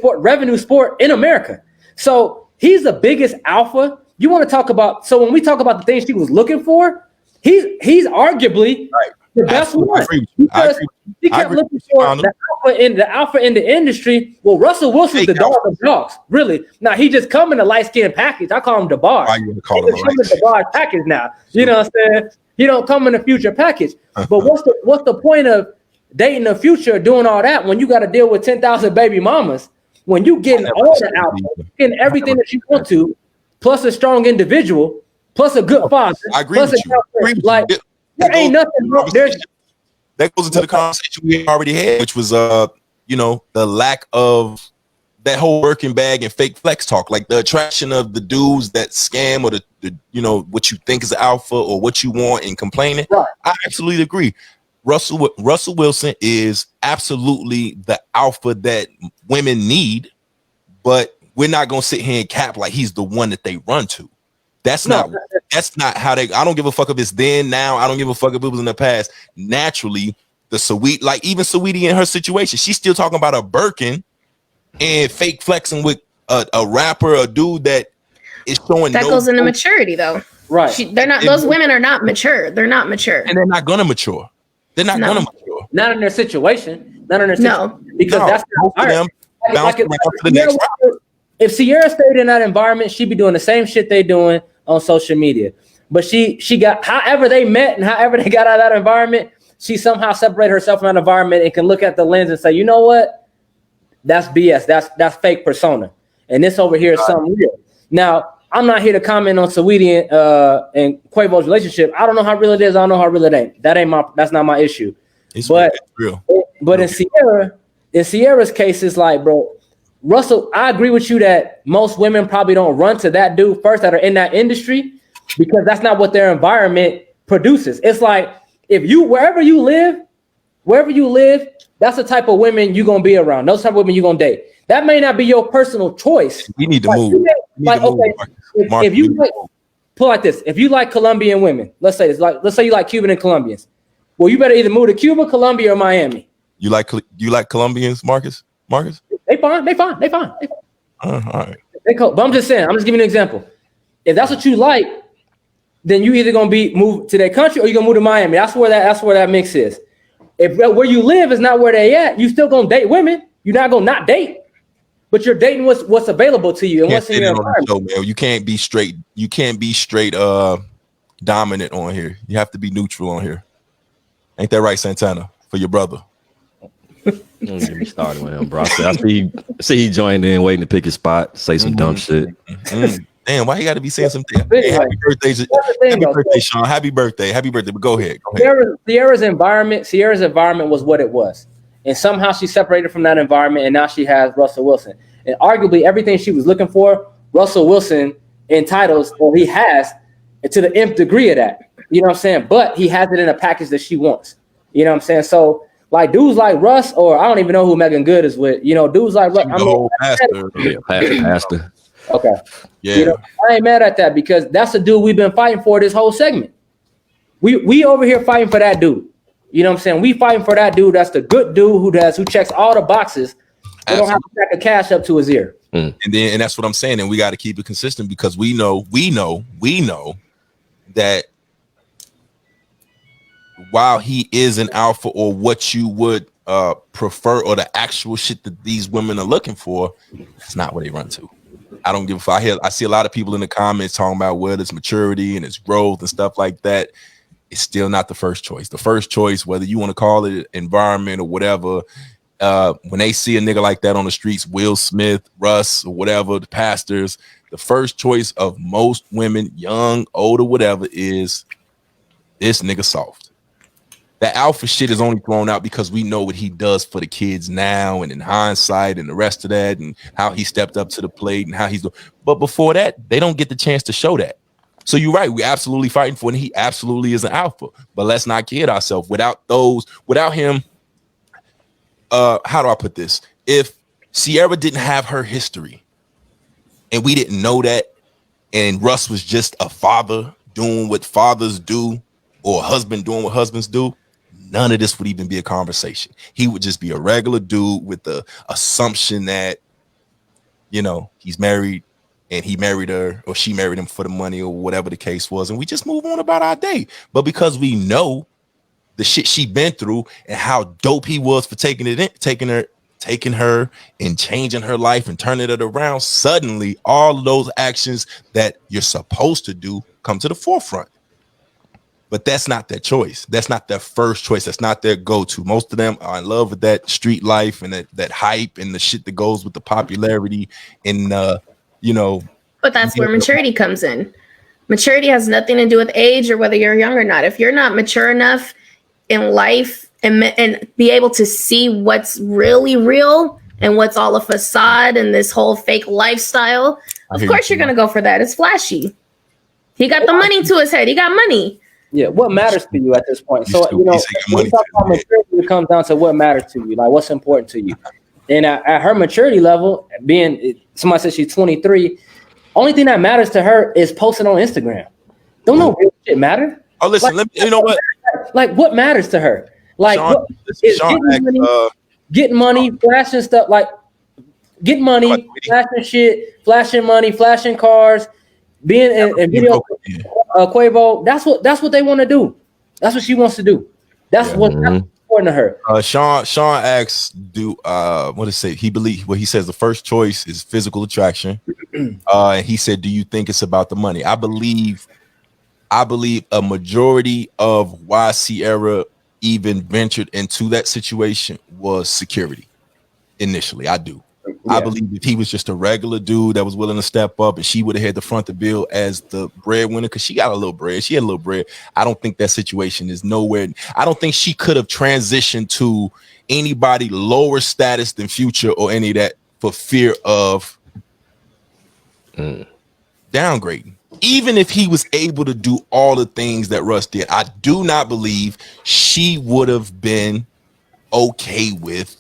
revenue sport in America. So he's the biggest alpha. You want to talk about, so when we talk about the things she was looking for, he's arguably the best one. Because he kept looking for the alpha in the industry. Well, Russell Wilson's the dog of dogs, really. Now, he just come in a light-skinned package. I call him DeBar. Why you call him a DeBar package now? You know what I'm saying? He don't come in a future package. But what's the point of dating the future, doing all that, when you got to deal with 10,000 baby mamas? When you getting all the alpha, getting everything that you want to, plus a strong individual, plus a good father. I agree with you. Like, there ain't nothing wrong. That goes into the conversation we already had, which was the lack of that whole working bag and fake flex talk, like the attraction of the dudes that scam, or the what you think is alpha or what you want, and complaining. Right. I absolutely agree. Russell Wilson is absolutely the alpha that women need, but we're not gonna sit here and cap like he's the one that they run to. That's not how they. I don't give a fuck if it's then, now. I don't give a fuck if it was in the past. Naturally, the Saweetie, like even Saweetie in her situation, she's still talking about a Birkin and fake flexing with a rapper, a dude that is showing. That goes into maturity, though. Right? They're not. Those women are not mature. They're not mature, and they're not gonna mature. They're not gonna mature. Not in their situation. No, because that's both of them bounce around to the next round. If Sierra stayed in that environment, she'd be doing the same shit they doing on social media. But she got, however they met and however they got out of that environment, she somehow separated herself from that environment and can look at the lens and say, you know what? That's BS. That's fake persona. And this over here is something real. Now, I'm not here to comment on Saweetie and Quavo's relationship. I don't know how real it is. I don't know how real it ain't. That's not my issue. It's real. But in Sierra's case, it's like, bro, Russell, I agree with you that most women probably don't run to that dude first that are in that industry, because that's not what their environment produces. It's like, wherever you live, that's the type of women you're going to be around. Those type of women you're going to date. That may not be your personal choice. We need to move. If you like, pull like this, if you like Colombian women, let's say you like Cuban and Colombians. Well, you better either move to Cuba, Colombia, or Miami. You like Colombians, Marcus? They fine. All right. But I'm just saying, I'm just giving you an example. If that's what you like, then you either gonna move to their country or you're gonna move to Miami. That's where that mix is. If where you live is not where they at, you still gonna date women. You're not gonna not date, but you're dating what's available to you and what's in your environment. Man. You can't be straight. You can't be straight dominant on here. You have to be neutral on here. Ain't that right, Santana? For your brother. Don't get me started with him, bro. I see he joined in, waiting to pick his spot, say some dumb shit. Damn, why you got to be saying something? Hey, happy birthday, Sean. Happy birthday. But go ahead. Sierra's environment was what it was, and somehow she separated from that environment, and now she has Russell Wilson. And arguably, everything she was looking for, Russell Wilson entitles, or he has, to the nth degree of that. You know what I'm saying? But he has it in a package that she wants. You know what I'm saying? So, like dudes like Russ, or I don't even know who Megan Good is with. You know, dudes like Russ. Pastor. Okay. Yeah. You know, I ain't mad at that because that's the dude we've been fighting for this whole segment. We over here fighting for that dude. You know what I'm saying? We fighting for that dude. That's the good dude who checks all the boxes. We don't have to stack a cash up to his ear. And that's what I'm saying. And we got to keep it consistent because we know that while he is an alpha or what you would prefer or the actual shit that these women are looking for, that's not what they run to. I don't give a fuck. I see a lot of people in the comments talking about whether it's maturity and it's growth and stuff like that. It's still not the first choice. The first choice, whether you want to call it environment or whatever, when they see a nigga like that on the streets, Will Smith, Russ, or whatever, the pastors, the first choice of most women, young, older, whatever, is this nigga soft. That alpha shit is only thrown out because we know what he does for the kids now and in hindsight and the rest of that and how he stepped up to the plate and how he's doing. But before that, they don't get the chance to show that. So you're right. We're absolutely fighting for it. And he absolutely is an alpha. But let's not kid ourselves. Without him, how do I put this? If Sierra didn't have her history and we didn't know that, and Russ was just a father doing what fathers do or a husband doing what husbands do, none of this would even be a conversation. He would just be a regular dude with the assumption that, you know, he's married and he married her or she married him for the money or whatever the case was. And we just move on about our day. But because we know the shit she been through and how dope he was for taking her and changing her life and turning it around, suddenly all of those actions that you're supposed to do come to the forefront. But that's not their choice. That's not their first choice. That's not their go-to. Most of them are in love with that street life and that hype and the shit that goes with the popularity and you know. But that's where maturity comes in. Maturity has nothing to do with age or whether you're young or not. If you're not mature enough in life and be able to see what's really real and what's all a facade and this whole fake lifestyle, of course you're gonna go for that. It's flashy. He got the money to his head. He got money. Yeah, what matters to you at this point? So, you know, when we talk about maturity, it comes down to what matters to you, like what's important to you. And at her maturity level, being somebody said she's 23, only thing that matters to her is posting on Instagram. Don't know real shit matter. Oh, listen, you know what? Like, what matters to her? Like, getting money, flashing stuff, like getting money, flashing shit, flashing money, flashing cars, being in video. Quavo, that's what they want to do. That's what she wants to do. That's what's important to her. Sean asks, what does it say? He says the first choice is physical attraction. And he said, do you think it's about the money? I believe a majority of why Sierra even ventured into that situation was security initially. I do. Yeah. I believe if he was just a regular dude that was willing to step up and she would have had the front the bill as the breadwinner because she got a little bread. She had a little bread. I don't think that situation is nowhere. I don't think she could have transitioned to anybody lower status than Future or any of that for fear of downgrading. Even if he was able to do all the things that Russ did, I do not believe she would have been okay with.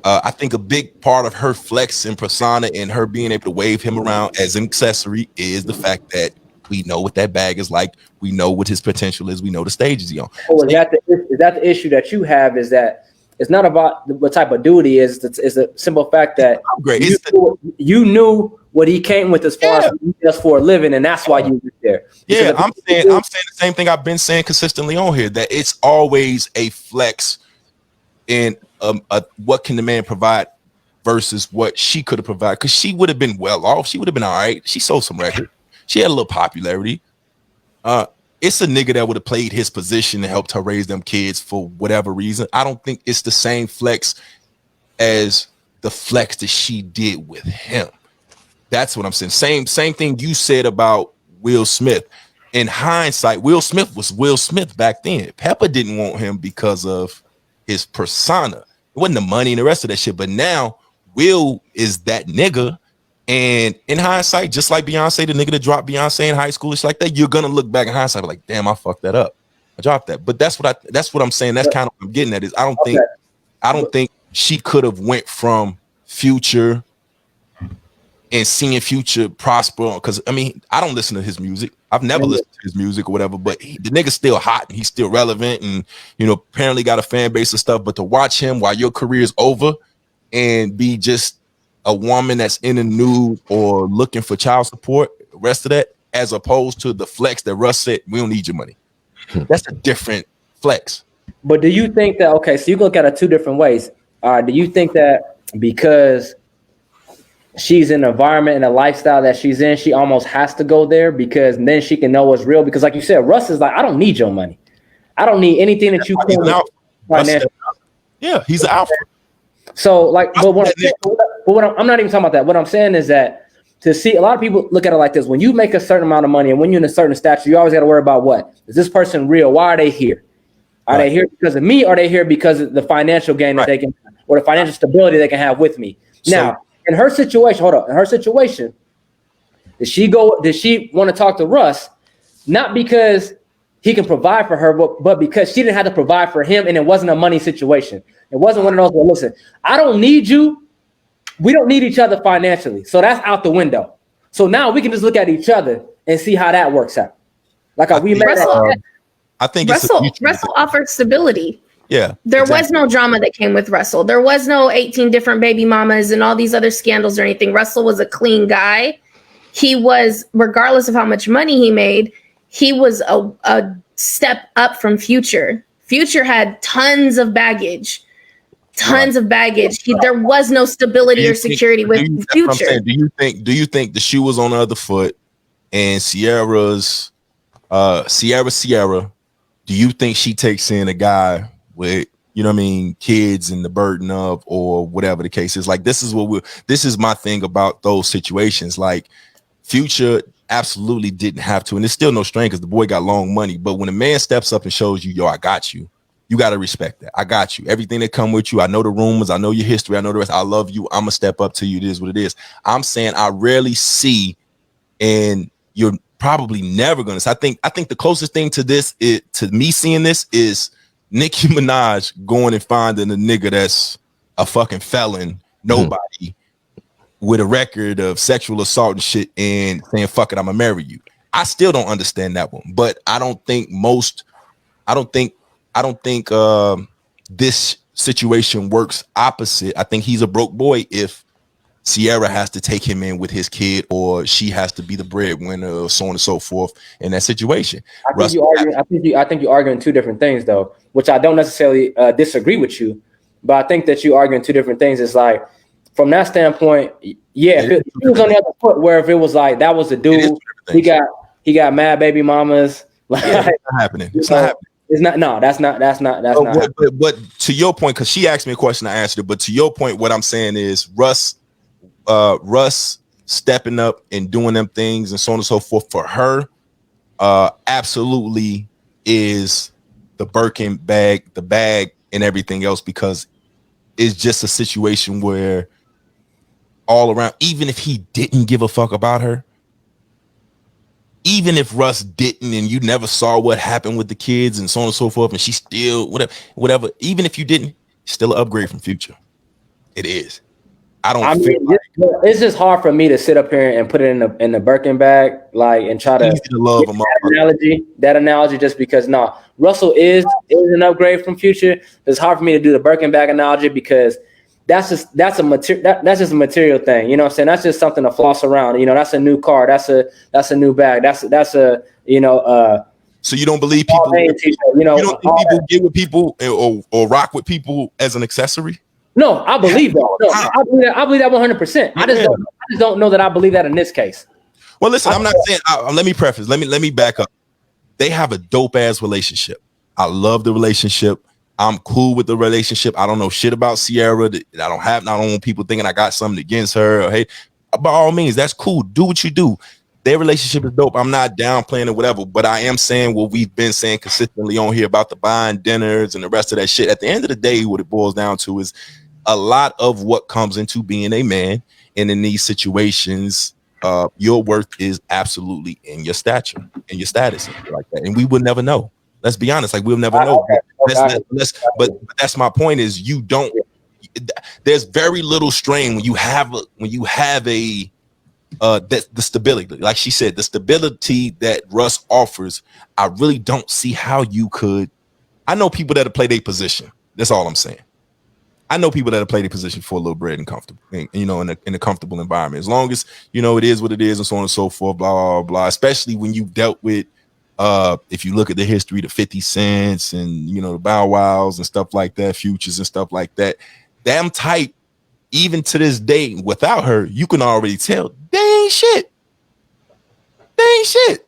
I think a big part of her flex and persona and her being able to wave him around as an accessory is the fact that we know what that bag is like. We know what his potential is. We know the stages he's on. Oh, is that the issue that you have? Is that it's not about what type of dude he is. It's a simple fact that you knew what he came with as far as just for a living, and that's why you were there. Yeah, I'm saying the same thing I've been saying consistently on here, that it's always a flex in what can the man provide versus what she could have provided, because she would have been well off. She would have been all right. She sold some record. She had a little popularity. It's a nigga that would have played his position and helped her raise them kids for whatever reason. I don't think it's the same flex as the flex that she did with him. That's what I'm saying. Same thing you said about Will Smith. In hindsight, Will Smith was Will Smith back then. Pepper didn't want him because of his persona. It wasn't the money and the rest of that shit. But now Will is that nigga. And in hindsight, just like Beyonce, the nigga that dropped Beyonce in high school, it's like that. You're gonna look back in hindsight like, damn, I fucked that up. I dropped that. But that's what I'm saying. That's kind of what I'm getting at is I don't think she could have went from Future and seeing Future prosper, because I mean, I don't listen to his music. I've never listened to his music or whatever, but the nigga's still hot and he's still relevant and, you know, apparently got a fan base and stuff. But to watch him while your career is over and be just a woman that's in the nude or looking for child support, the rest of that, as opposed to the flex that Russ said, we don't need your money. That's a different flex. But do you think that, okay, so you can look at it two different ways. Do you think that because she's in an environment and a lifestyle that she's in, she almost has to go there because then she can know what's real? Because like you said, Russ is like, I don't need your money. I don't need anything that you can financially. Yeah, he's an alpha. So like, I'm not even talking about that. What I'm saying is that to see, a lot of people look at it like this: when you make a certain amount of money and when you're in a certain stature, you always got to worry about what is this person real? Why are they here? Are they here because of me? Or are they here because of the financial gain that they can, or the financial stability they can have with me? Now, in her situation, did she want to talk to Russ? Not because he can provide for her, but because she didn't have to provide for him, and it wasn't a money situation. It wasn't one of those, well, listen, I don't need you. We don't need each other financially. So that's out the window. So now we can just look at each other and see how that works out. Like I think Russell offered stability. Yeah. There was no drama that came with Russell. There was no 18 different baby mamas and all these other scandals or anything. Russell was a clean guy. He was, regardless of how much money he made, he was a step up from Future. Future had tons of baggage. There was no stability or security with Future. Do you think the shoe was on the other foot and Sierra, do you think she takes in a guy with, you know what I mean, kids and the burden of, or whatever the case is? Like, this is my thing about those situations. Like, Future absolutely didn't have to, and it's still no strain because the boy got long money. But when a man steps up and shows you, yo, I got you, you got to respect that. I got you. Everything that come with you. I know the rumors. I know your history. I know the rest. I love you. I'm going to step up to you. It is what it is. I'm saying I rarely see, and you're probably never going to. I think the closest thing to this, to me seeing this, is Nicki Minaj going and finding a nigga that's a fucking felon, nobody, with a record of sexual assault and shit, and saying, fuck it, I'm gonna marry you. I still don't understand that one. But I don't think this situation works opposite. I think he's a broke boy if Sierra has to take him in with his kid, or she has to be the breadwinner, or so on and so forth in that situation. I think you're arguing two different things, though, which I don't necessarily disagree with you, but I think that you're arguing two different things. It's like, from that standpoint, yeah, if it was on the other foot, where if it was like that was the dude, he got mad baby mamas. Like, it's not happening. It's not happening. It's not. No, that's not. But to your point, because she asked me a question, I answered it. But to your point, what I'm saying is Russ stepping up and doing them things and so on and so forth for her, absolutely is the Birkin bag, the bag, and everything else, because it's just a situation where all around, even if he didn't give a fuck about her, even if Russ didn't, and you never saw what happened with the kids and so on and so forth, and she still whatever, even if you didn't, still an upgrade from Future. It is. It's just hard for me to sit up here and put it in the Birkin bag, like, and try to love that analogy, just because Russell is an upgrade from Future. It's hard for me to do the Birkin bag analogy because that's just a material thing. You know what I'm saying? That's just something to floss around. You know, that's a new car. That's a new bag. That's a So you don't believe people? You don't think people get with people or rock with people as an accessory? No, I believe that. No, I believe that 100%. I just don't know that I believe that in this case. Well, listen, I'm not saying. Let me preface. Let me back up. They have a dope ass relationship. I love the relationship. I'm cool with the relationship. I don't know shit about Sierra. I don't want people thinking I got something against her. Or hey, by all means, that's cool. Do what you do. Their relationship is dope. I'm not downplaying or whatever, but I am saying what we've been saying consistently on here about the buying dinners and the rest of that shit. At the end of the day, what it boils down to is a lot of what comes into being a man, and in these situations, your worth is absolutely in your stature and your status like that. And we will never know. Let's be honest, like we'll never know. But that's my point is you don't. There's very little strain when you have the stability, like she said, the stability that Russ offers. I really don't see how you could. I know people that play their position. That's all I'm saying. I know people that have played their position for a little bread and comfortable, in a comfortable environment. As long as it is what it is, and so on and so forth, blah blah blah. Especially when you've dealt with, if you look at the history, the 50 Cents and the Bow Wows and stuff like that, Futures and stuff like that. Damn type. Even to this day, without her, you can already tell they ain't shit. They ain't shit.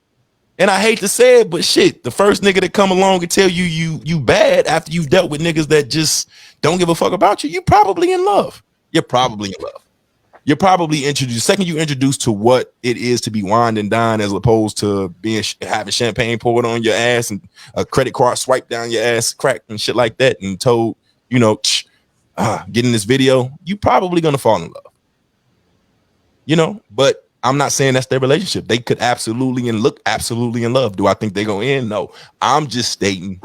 And I hate to say it, but shit, the first nigga that come along and tell you bad after you've dealt with niggas that just don't give a fuck about you, you're probably in love. You're probably in love. You're probably introduced. Second, you're introduced to what it is to be wined and dined, as opposed to having champagne poured on your ass and a credit card swiped down your ass crack and shit like that, and told, getting this video, you probably gonna fall in love. But I'm not saying that's their relationship. They could absolutely and look absolutely in love. Do I think they go in? No. I'm just stating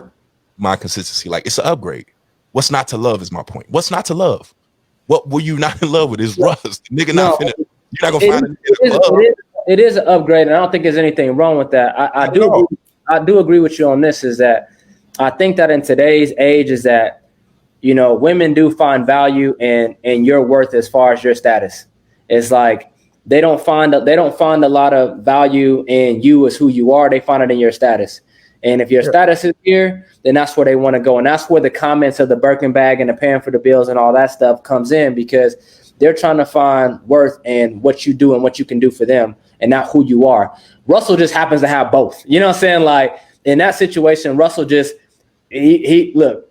my consistency. Like, it's an upgrade. What's not to love is my point. What's not to love? What were you not in love with? Is Russ. The nigga not finna. You're not gonna find it. It is an upgrade, and I don't think there's anything wrong with that. I do agree with you on this. Is that I think that in today's age is that women do find value in your worth as far as your status. It's like they don't find a lot of value in you as who you are. They find it in your status. And if your status is here, then that's where they want to go. And that's where the comments of the Birkin bag and the paying for the bills and all that stuff comes in, because they're trying to find worth in what you do and what you can do for them and not who you are. Russell just happens to have both. You know what I'm saying? Like in that situation, Russell just, he's the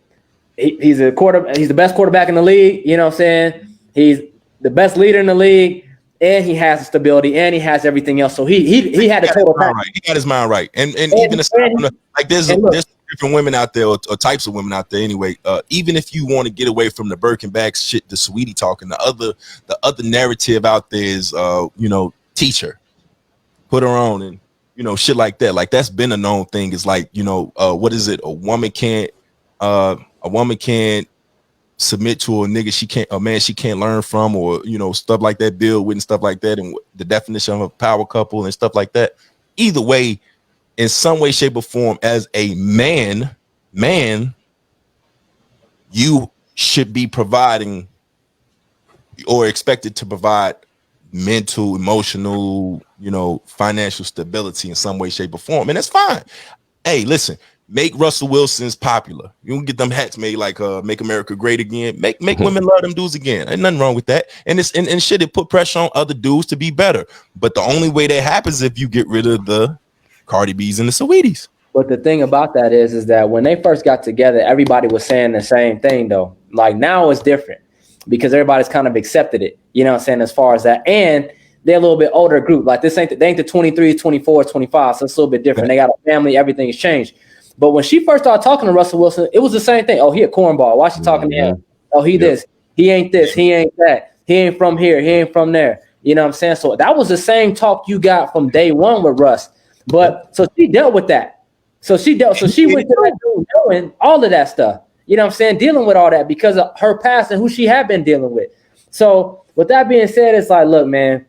best quarterback in the league. You know what I'm saying? He's the best leader in the league, and he has the stability, and he has everything else. So he had a total package. Right. He got his mind right. And even there's different women out there, or types of women out there anyway. Even if you want to get away from the Birkin bag shit, the sweetie talking, the other narrative out there is teacher, put her on, and shit like that. Like that's been a known thing. Is like, what is it? A woman can't submit to a man she can't learn from, or stuff like that, build with and stuff like that, and the definition of a power couple and stuff like that. Either way, in some way, shape, or form, as a man, you should be providing or expected to provide mental, emotional, financial stability in some way, shape, or form, and that's fine. Hey, listen. Make Russell Wilson's popular. You can get them hats made like Make America Great Again. Make women love them dudes again. Ain't nothing wrong with that. And it's and shit, it put pressure on other dudes to be better. But the only way that happens if you get rid of the Cardi B's and the Saweeties. But the thing about that is that when they first got together, everybody was saying the same thing though. Like now it's different because everybody's kind of accepted it. You know what I'm saying? As far as that. And they're a little bit older group. Like they ain't the 23, 24, 25. So it's a little bit different. They got a family, everything has changed. But when she first started talking to Russell Wilson, it was the same thing. Oh, he a cornball. Why she talking to him? Oh, he this. He ain't this. He ain't that. He ain't from here. He ain't from there. You know what I'm saying? So that was the same talk you got from day one with Russ. But so she dealt with that. So she went to that dude knowing all of that stuff. You know what I'm saying? Dealing with all that because of her past and who she had been dealing with. So with that being said, it's like, look, man,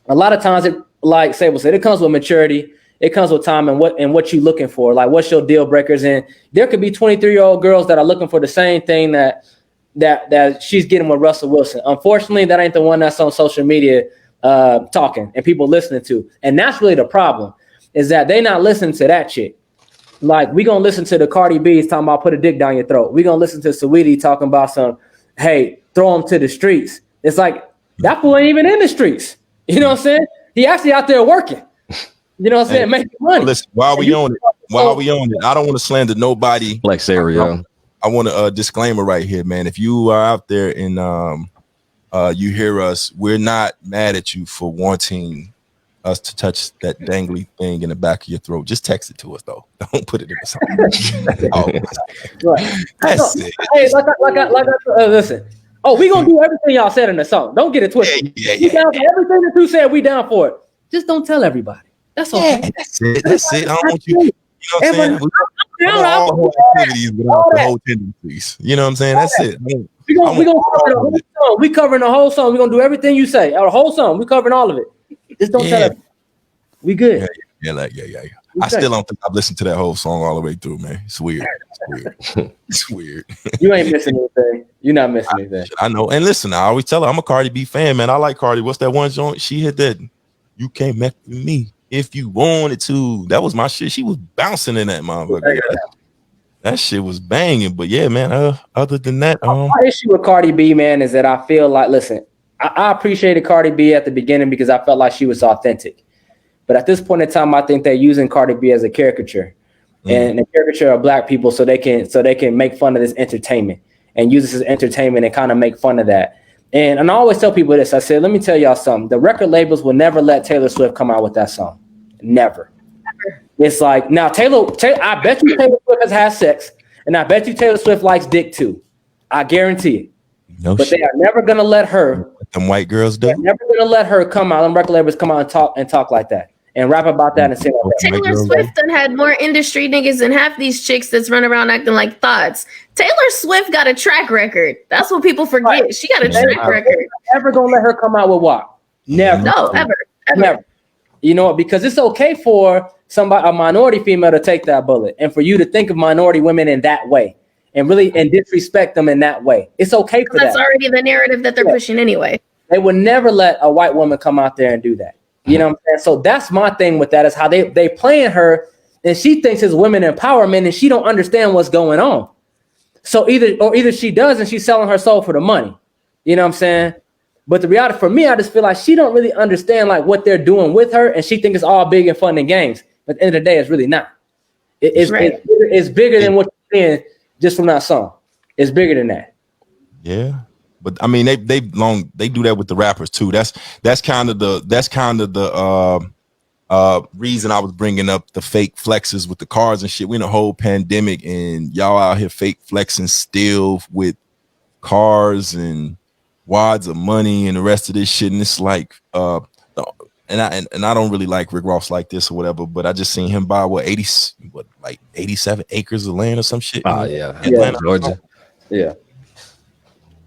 a lot of times it comes with maturity. It comes with time and what you're looking for. Like, what's your deal breakers? And there could be 23-year-old girls that are looking for the same thing that she's getting with Russell Wilson. Unfortunately, that ain't the one that's on social media talking and people listening to. And that's really the problem, is that they not listening to that chick. Like, we gonna listen to the Cardi B's talking about put a dick down your throat. We gonna listen to Saweetie talking about some, hey, throw him to the streets. It's like that fool ain't even in the streets. You know what I'm saying? He actually out there working. You know what I'm saying? Making money. Listen, while we on it, I don't want to slander nobody. Like Sario. I want a disclaimer right here, man. If you are out there and you hear us, we're not mad at you for wanting us to touch that dangly thing in the back of your throat. Just text it to us, though. Don't put it in the song. That's it. Hey, listen. Oh, we gonna do everything y'all said in the song. Don't get it twisted. We down for everything that you said. We down for it. Just don't tell everybody. That's okay. Yeah, that's it. I don't want you. You know what I'm saying? All the whole activities without the whole tendencies. You know what I'm saying? That's it. We gonna cover the whole song. We covering the whole song. We gonna do everything you say. Our whole song. We covering all of it. Just don't tell us. We good. Yeah. I still don't think I've listened to that whole song all the way through, man. It's weird. It's weird. You ain't missing anything. You're not missing anything. I know. And listen, I always tell her I'm a Cardi B fan, man. I like Cardi. What's that one joint? She hit that. You can't mess with me if you wanted to. That was my shit. She was bouncing in that motherfucker. That shit was banging. But yeah, man. Other than that, my issue with Cardi B, man, is that I feel like, listen, I appreciated Cardi B at the beginning because I felt like she was authentic. But at this point in time, I think they're using Cardi B as a caricature and a caricature of black people so they can make fun of this entertainment and use this as entertainment and kind of make fun of that. And I always tell people this. I said, let me tell y'all something. The record labels will never let Taylor Swift come out with that song. Never. It's like, now Taylor, I bet you Taylor Swift has had sex, and I bet you Taylor Swift likes dick too. I guarantee it. But they are never gonna let her. Them white girls do. They're never gonna let her come out. Them record labels come out and talk like that and rap about that and say like that. Taylor Swift done had more industry niggas than half these chicks that's run around acting like thoughts. Taylor Swift got a track record. That's what people forget. Right. She got a track record. Never gonna let her come out with WAP. Never. No, ever. Never. You know what? Because it's okay for a minority female to take that bullet and for you to think of minority women in that way and really disrespect them in that way. It's okay for that. That's already the narrative that they're pushing anyway. They would never let a white woman come out there and do that. You know what I'm saying? So that's my thing with that is how they playing her and she thinks it's women empowerment and she don't understand what's going on. So either she does and she's selling her soul for the money. You know what I'm saying? But the reality for me, I just feel like she don't really understand like what they're doing with her and she thinks it's all big and fun and games. But at the end of the day, it's really not. It's bigger than what you're seeing just from that song. It's bigger than that. Yeah. But I mean, they do that with the rappers too. That's kind of the reason I was bringing up the fake flexes with the cars and shit. We in a whole pandemic and y'all out here fake flexing still with cars and wads of money and the rest of this shit. And it's like, and I don't really like Rick Ross like this or whatever, but I just seen him buy 87 acres of land or some shit. Oh yeah, Atlanta, Georgia. Yeah.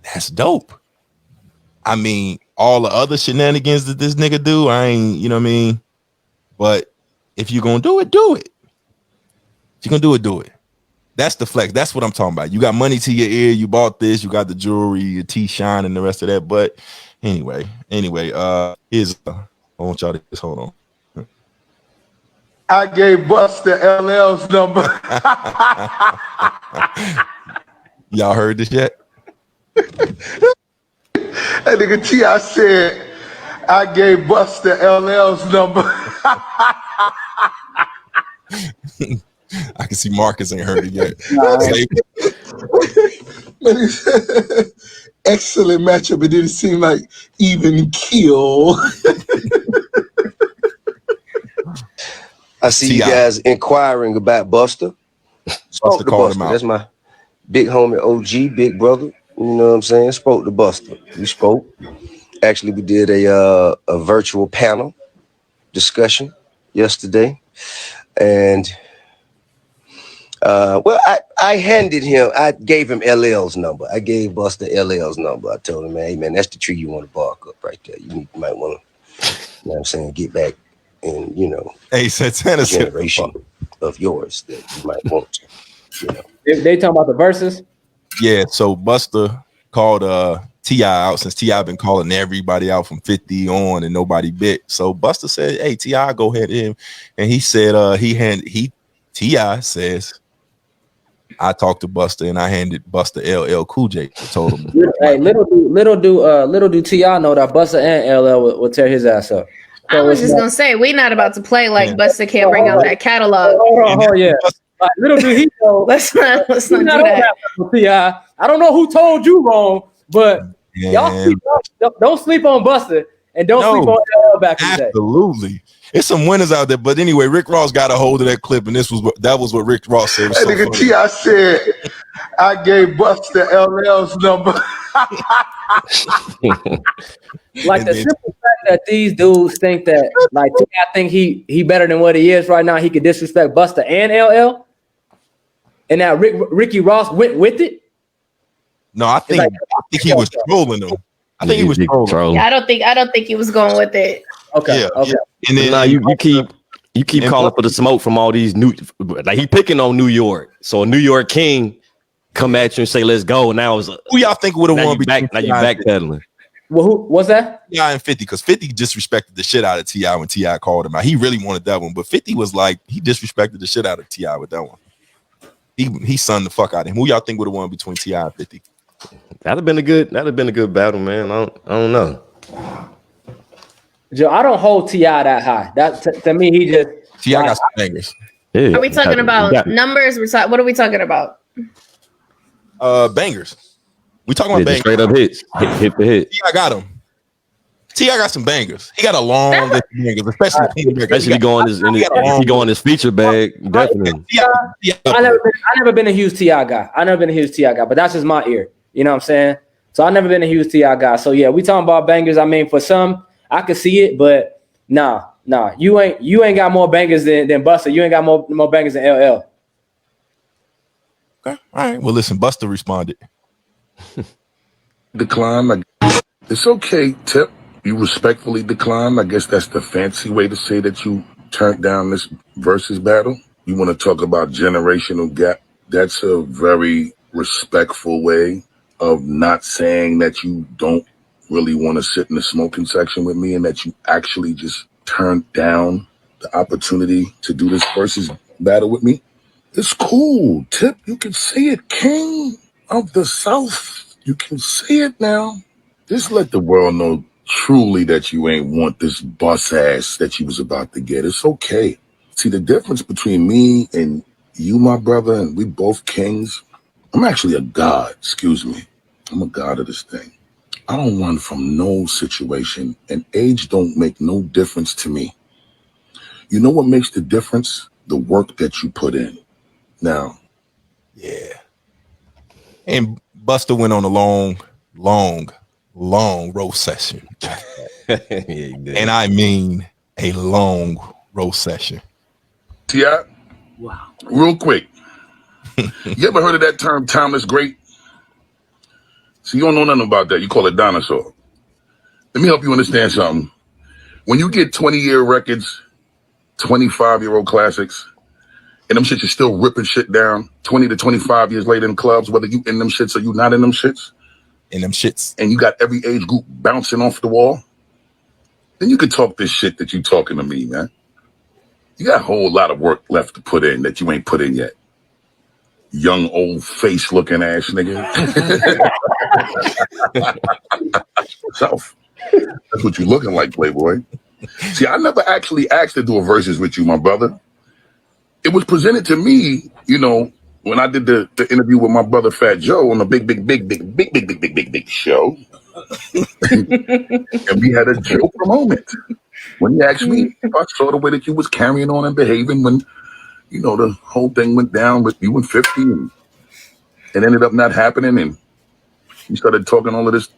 That's dope. I mean, all the other shenanigans that this nigga do, I ain't, you know what I mean? But if you're gonna do it, do it. If you're gonna do it. That's the flex. That's what I'm talking about. You got money to your ear, you bought this, you got the jewelry, your teeth shine, and the rest of that. But anyway, here's I want y'all to just hold on. I gave Buster LL's number. Y'all heard this yet? That nigga T.I. said, I gave Buster LL's number. I can see Marcus ain't heard it yet. Excellent matchup. It didn't seem like even kill. I see you guys inquiring about Buster. Spoke to Buster. That's my big homie OG, big brother. You know what I'm saying? Spoke to Buster. We spoke. Actually, we did a virtual panel discussion yesterday. And I gave him LL's number. I gave Buster LL's number. I told him, hey man, that's the tree you want to bark up right there. You might want to, you know what I'm saying, get back in, hey, Santana generation of yours that you might want to, They talking about the verses? Yeah, so Buster called T.I. out since T.I. been calling everybody out from 50 on and nobody bit. So Buster said, hey, T.I., go ahead in. And he said T.I. says, I talked to Buster and I handed Buster LL Cool J. I told him. Hey, little do T.I. know that Buster and LL will tear his ass up. So I was just gonna say we not about to play like Buster can't bring out that catalog. Oh yeah. Little do he know. Let's not do that. T.I. I don't know who told you wrong, but Y'all don't sleep on Buster and don't sleep on LL back in the day. Absolutely. It's some winners out there. But anyway, Rick Ross got a hold of that clip, and that was what Rick Ross said. That nigga T.I. said, I gave Buster LL's number. Like the simple fact that these dudes think that, like, I think he better than what he is right now. He could disrespect Buster and LL, and now Ricky Ross went with it. No, I think he was trolling them. I think he was trolling. Yeah, I don't think he was going with it. Okay. Okay. And then you keep calling for the smoke from all these like he picking on New York. So a New York King come at you and say, "Let's go." Now who y'all think would have won? Now you backpedaling. Well, who was that? T.I. and 50, because 50 disrespected the shit out of T.I. when T.I. called him out. He really wanted that one, but 50 was like, he disrespected the shit out of T.I. with that one. He sunned the fuck out of him. Who y'all think would have won between T.I. and 50? That'd have been a good battle, man. I don't know. Joe, I don't hold T.I. that high. That to me, he just T.I. got some bangers. Yeah. Are we talking about numbers? What are we talking about? Bangers. We talking about bangers. Straight up hits. Hit for hit. T.I. got them. T.I. got some bangers. He got a long list of bangers, especially he going his feature bag. Definitely. I never been a huge T.I. guy. But that's just my ear. You know what I'm saying? So I never been a huge T.I. guy. So yeah, we talking about bangers. I mean, for some, I could see it, but nah. You ain't got more bangers than Buster. You ain't got more bangers than LL. Okay. All right. Well, listen, Buster responded. Decline. It's okay, Tip. You respectfully declined. I guess that's the fancy way to say that you turned down this versus battle. You want to talk about generational gap. That's a very respectful way of not saying that you don't really want to sit in the smoking section with me and that you actually just turned down the opportunity to do this versus battle with me. It's cool, Tip. You can say it, King of the South. You can say it now. Just let the world know truly that you ain't want this bus ass that you was about to get. It's okay. See, the difference between me and you, my brother, and we both kings, I'm actually a god, excuse me. I'm a god of this thing. I don't run from no situation, and age don't make no difference to me. You know what makes the difference? The work that you put in. Now. Yeah. And Buster went on a long roast session. Yeah, he did. And I mean a long roast session. Yeah. Wow. Real quick. You ever heard of that term, timeless great? So you don't know nothing about that. You call it dinosaur. Let me help you understand something. When you get 20-year records, 25-year-old classics, and them shits are still ripping shit down 20 to 25 years later in clubs, whether you in them shits or you not in them shits. In them shits. And you got every age group bouncing off the wall, then you could talk this shit that you talking to me, man. You got a whole lot of work left to put in that you ain't put in yet. Young, old face looking ass nigga. Self. That's what you looking like, Playboy. See, I never actually asked to do a versus with you, my brother. It was presented to me, you know, when I did the interview with my brother Fat Joe on the big show. And we had a joke moment. When he asked me if I saw the way that you was carrying on and behaving when, you know, the whole thing went down with you and 50 and it ended up not happening, and you started talking all of this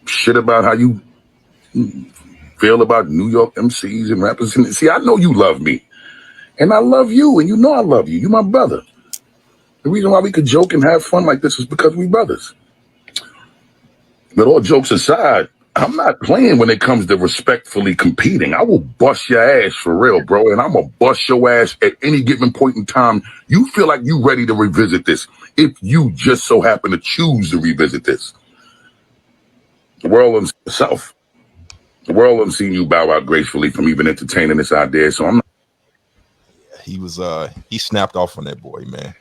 shit about how you feel about New York MCs and rappers. And see, I know you love me. And I love you, and you know I love you. You're my brother. The reason why we could joke and have fun like this is because we brothers. But all jokes aside, I'm not playing when it comes to respectfully competing. I will bust your ass for real, bro, and I'm going to bust your ass at any given point in time. You feel like you ready to revisit this if you just so happen to choose to revisit this. The world itself. The world hasn't seen you bow out gracefully from even entertaining this idea, so I'm not. He snapped off on that boy, man.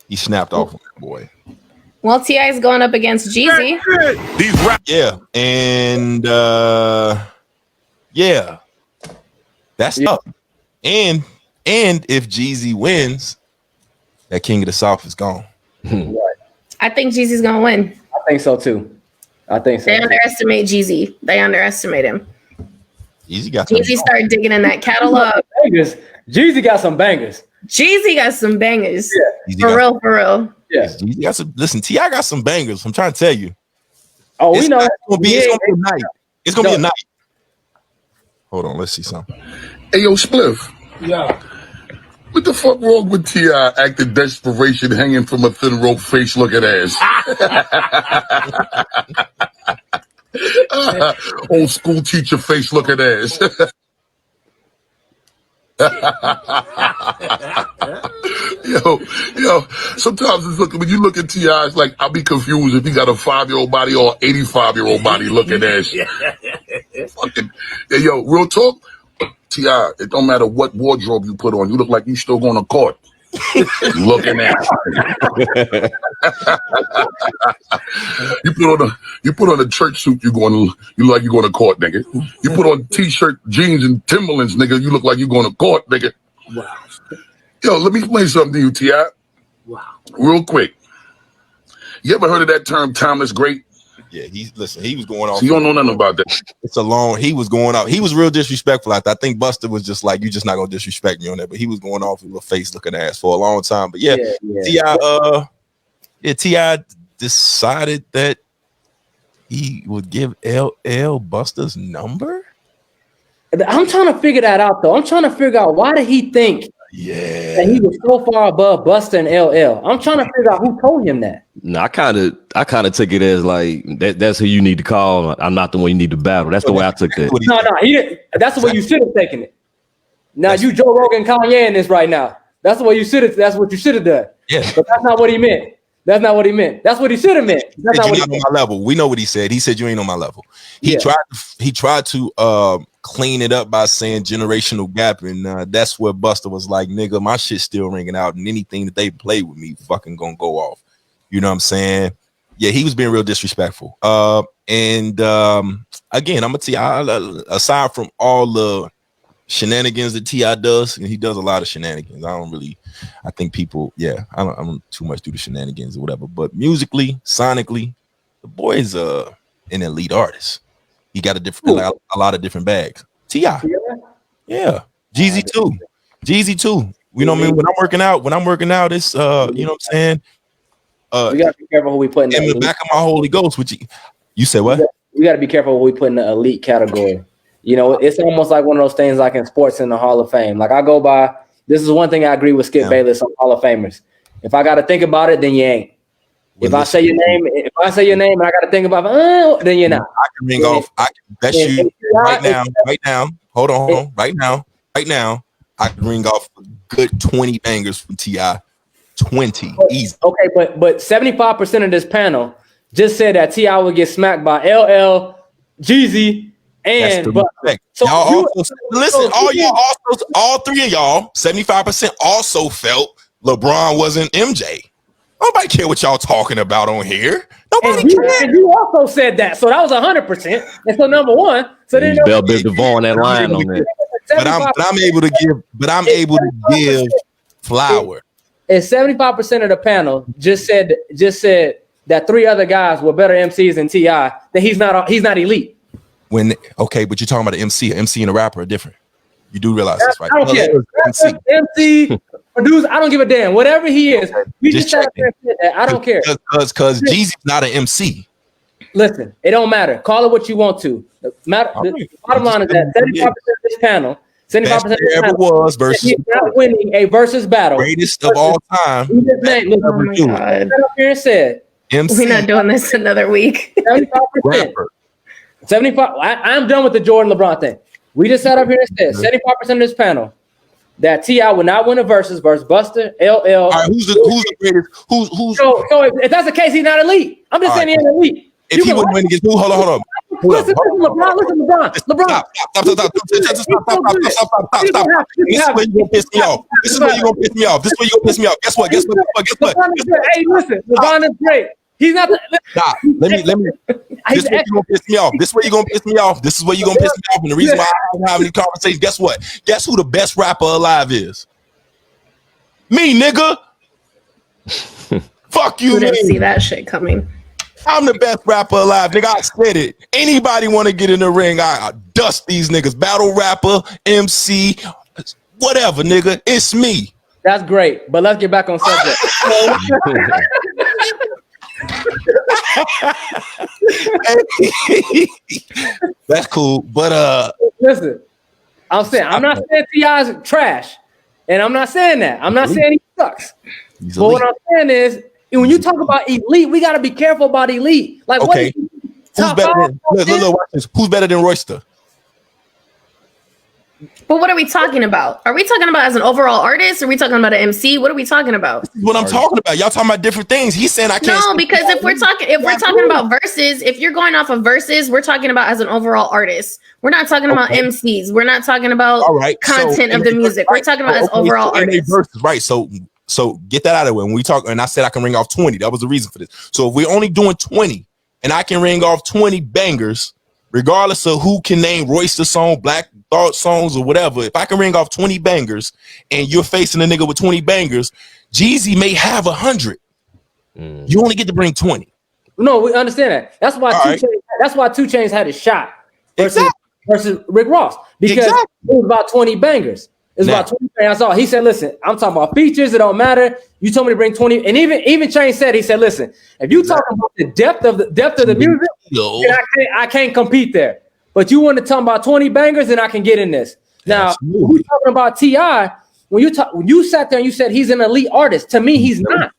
He snapped off on that boy. Well, T.I. is going up against Jeezy. Yeah, and that's tough. And if Jeezy wins, that King of the South is gone. I think Jeezy's gonna win. I think so too. I think so. They underestimate Jeezy. They underestimate him. Jeezy started digging in that catalog. Jeezy got some bangers. Jeezy got some bangers. Yeah. For real. Yeah. Jeezy got some. Listen, T.I. got some bangers. I'm trying to tell you. Oh, we know. It's gonna be a night. It's gonna be a night. Hold on, let's see something. Hey, yo, Spliff. Yeah. What the fuck wrong with T.I. acting desperation hanging from a thin rope face looking ass? Old school teacher face looking ass. yo, sometimes it's looking, when you look at T.I., it's like, I'll be confused if he got a 5-year-old body or 85-year-old body looking ass. Fucking, yo, real talk, T.I., it don't matter what wardrobe you put on, you look like you still going to court. Looking at you put on a church suit, you look like you're going to court, nigga. You put on t-shirt, jeans, and Timberlands, nigga, you look like you're going to court, nigga. Wow. Yo, let me explain something to you, T.I. Wow. Real quick. You ever heard of that term, timeless great? Yeah, he was going off. So you don't know nothing about that. It's a long. He was going out. He was real disrespectful. I think Buster was just like, you just not gonna disrespect me on that. But he was going off with a face looking ass for a long time. But yeah. T.I. decided that he would give LL Buster's number. I'm trying to figure that out though. I'm trying to figure out why did he think that he was so far above Buster and LL. I'm trying to figure out who told him that. No, I kind of took it as like that's who you need to call. I'm not the one you need to battle. That's the way I took it. No, he didn't. That's the way you should have taken it. Now you Joe Rogan, Kanye in this right now. That's the way you should have. That's what you should have done. Yeah, but that's not what he meant. That's not what he meant. That's what he should have meant. That's not what he meant. On my level. We know what he said. He said you ain't on my level. He tried to clean it up by saying generational gap, and that's where Buster was like, nigga, my shit's still ringing out, and anything that they play with me fucking gonna go off. You know what I'm saying? Yeah, he was being real disrespectful. Again, I'm gonna tell you, aside from all the shenanigans that T.I. does, and he does a lot of shenanigans. I think people, I don't too much do the shenanigans or whatever. But musically, sonically, the boy is an elite artist. He got a lot of different bags. T.I. Yeah. Jeezy too. You know what I mean? When I'm working out, it's you know what I'm saying? We gotta be careful who we put in the back of my Holy Ghost, which you said what? We gotta be careful who we put in the elite category. You know, it's almost like one of those things like in sports in the Hall of Fame. Like I go by, this is one thing I agree with Skip Bayless on Hall of Famers. If I got to think about it, then you ain't. If I say your name and I got to think about it, then you're not. I can ring off. I can bet you right now. Hold on. Right now. I can ring off a good 20 bangers from T.I. 20 easy. Okay, but 75% of this panel just said that T.I. would get smacked by LL, Jeezy. So all three of y'all, 75% also felt LeBron wasn't MJ. Nobody care what y'all talking about on here. Nobody care. And you also said that, so that was 100%. And so number one, so then Bell Biv DeVoe on that line on that. But I'm able to give flour. And 75% of the panel just said that three other guys were better MCs than T.I. That he's not elite. But you're talking about an MC. An MC and a rapper are different. You do realize this, right? I don't care. MC, producer, I don't give a damn. Whatever he is, we just said that. I don't care. Because Jeezy's not an MC. Listen, it don't matter. Call it what you want to. The bottom line is that 75% of this panel, 75% of this panel was versus he's not winning a versus battle. Greatest of all time. He just named, oh my God. up here and said, MC. We're not doing this another week. 75%. 75. I'm done with the Jordan LeBron thing. We just sat up here and said 75% of this panel that T.I. would not win a versus Buster, LL. All right, who's the greatest? Who's so if that's the case, he's not elite. I'm just saying he's elite. If he wouldn't win against who? Hold on. Listen, LeBron. LeBron. Stop. This is where you gonna piss me off. This is where you gonna piss me off. Guess what? Hey, listen, LeBron is great. He's not. Stop. Let me. This is where you gonna piss me off. This is where you gonna piss me off. And the reason why I don't have any conversations. Guess what? Guess who the best rapper alive is? Me, nigga. Fuck you, Who didn't see that shit coming? I'm the best rapper alive, nigga. I said it. Anybody want to get in the ring, I dust these niggas. Battle rapper, MC, whatever, nigga. It's me. That's great, but let's get back on subject. That's cool, but listen, I'm not saying T.I.'s trash, and I'm not saying that. I'm not saying he sucks. But what I'm saying is, when you talk about elite, we got to be careful about elite. Like, okay, who's better who's better than Royster? But what are we talking about? Are we talking about as an overall artist? Or are we talking about an MC? What are we talking about? This is what I'm talking about. Y'all talking about different things. He's saying I can't. No, because if we're talking about verses, if you're going off of verses, we're talking about as an overall artist. We're not talking about MCs. We're not talking about content of the music. We're talking about as overall artists. Verses, right. So get that out of the way. When we talk, and I said I can ring off 20. That was the reason for this. So if we're only doing 20, and I can ring off 20 bangers, regardless of who can name Royster song, Black Thought songs, or whatever, if I can ring off 20 bangers and you're facing a nigga with 20 bangers, Jeezy may have 100. You only get to bring 20. No, we understand that. That's why that's why 2 Chainz had a shot versus Rick Ross, because it was about 20 bangers. It's about 20 bangers. That's all. He said, listen, I'm talking about features. It don't matter. You told me to bring 20. And even Chainz said, he said, listen, if you talking about the depth of the music, then I can't compete there. But you want to talk about 20 bangers, then I can get in this. Now, we're talking about T.I. When you sat there and you said he's an elite artist, to me, he's not.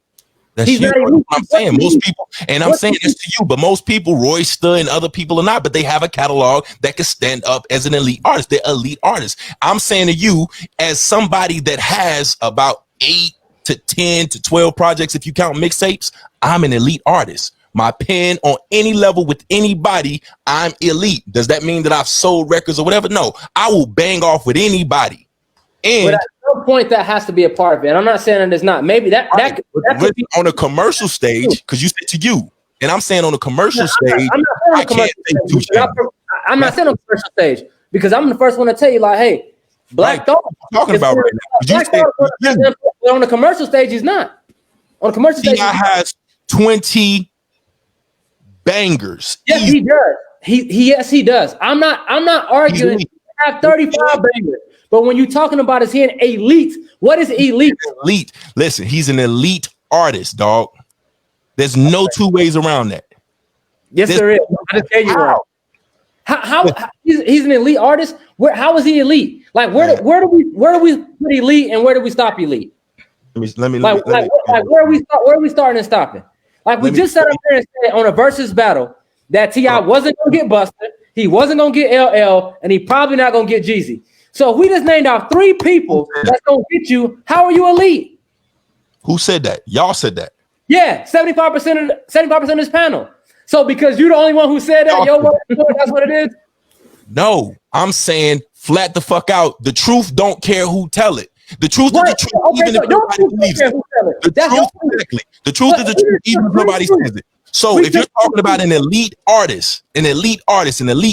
That's you. I'm saying most people, and I'm saying this to you, but most people, Royster and other people are not, but they have a catalog that can stand up as an elite artist. They're elite artists. I'm saying to you, as somebody that has about 8 to 10 to 12 projects, if you count mixtapes, I'm an elite artist. My pen on any level with anybody, I'm elite. Does that mean that I've sold records or whatever? No, I will bang off with anybody. And but at some point, that has to be a part of it. And I'm not saying that it's not. Maybe that could be on a commercial stage, because you said to you, and I'm saying on a commercial stage, I'm not saying on a commercial stage, because I'm the first one to tell you, like, hey, Black Thought. Talking about right now. On the commercial stage, he's not. On the commercial stage, T.I. has 20 bangers. Yes, he does. Yes, he does. I'm not arguing. He have 35 bangers. But when you're talking about is he an elite? What is elite? Elite. Listen, he's an elite artist, dog. There's no two ways around that. Yes, there is. I just tell you wrong. How he's an elite artist? How is he elite? Like where do we put elite and where do we stop elite? Let me where are we starting and stopping? Like we just sat up there and said on a versus battle that T.I. wasn't gonna get busted, he wasn't gonna get LL, and he probably not gonna get Jeezy. So if we just named out 3 people that's gonna get you, how are you elite? Who said that? Y'all said that. Yeah, 75% of this panel. So because you're the only one who said that, that's what it is. No, I'm saying flat the fuck out. The truth don't care who tell it. The truth is the truth, even if nobody believes it. The truth is the truth, even if nobody says it. So if you're talking about an elite artist, an elite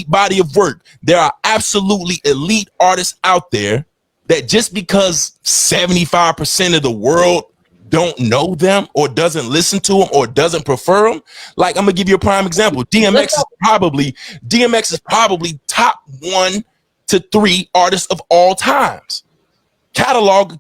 body of work, there are absolutely elite artists out there that just because 75% of the world don't know them or doesn't listen to them or doesn't prefer them. Like, I'm gonna give you a prime example. DMX is probably top 1 to 3 artists of all times. Catalog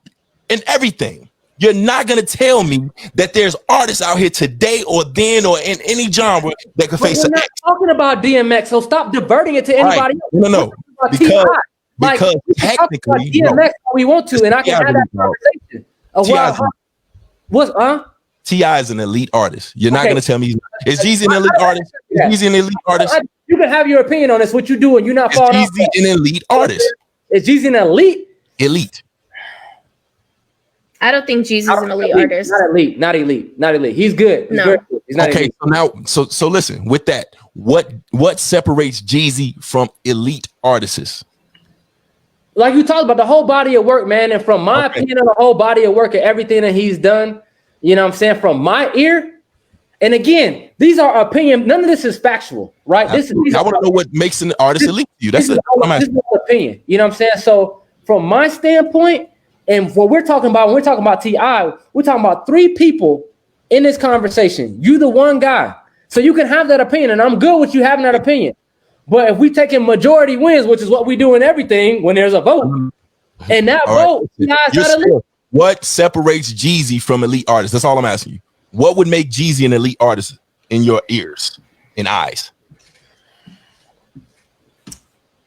and everything. You're not gonna tell me that there's artists out here today or then or in any genre that could face. We're not talking about DMX, so stop diverting it to anybody else. No, because technically DMX we want to, and I can have that conversation. T.I. is an elite artist. You're not gonna tell me is Jeezy an elite artist? Is Jeezy an elite artist? You can have your opinion on this. What you do, and you're not following. Is Jeezy an elite artist? Is Jeezy an elite? Elite. I don't think Jeezy's an elite artist. Not elite. He's good. He's not okay, elite. So listen, with that, what separates Jeezy from elite artists? Like you talked about the whole body of work, man. And from my opinion on the whole body of work and everything that he's done, you know what I'm saying, from my ear. And again, these are opinion. None of this is factual, right? I want to know what makes an artist elite to you. This is opinion. You know what I'm saying? So from my standpoint, and what we're talking about, when we're talking about T.I., we're talking about 3 people in this conversation. You the one guy So you can have that opinion, and I'm good with you having that opinion. But if we taking majority wins, which is what we do in everything when there's a vote, and that vote, what separates Jeezy from elite artists? That's all I'm asking you. What would make Jeezy an elite artist in your ears and eyes?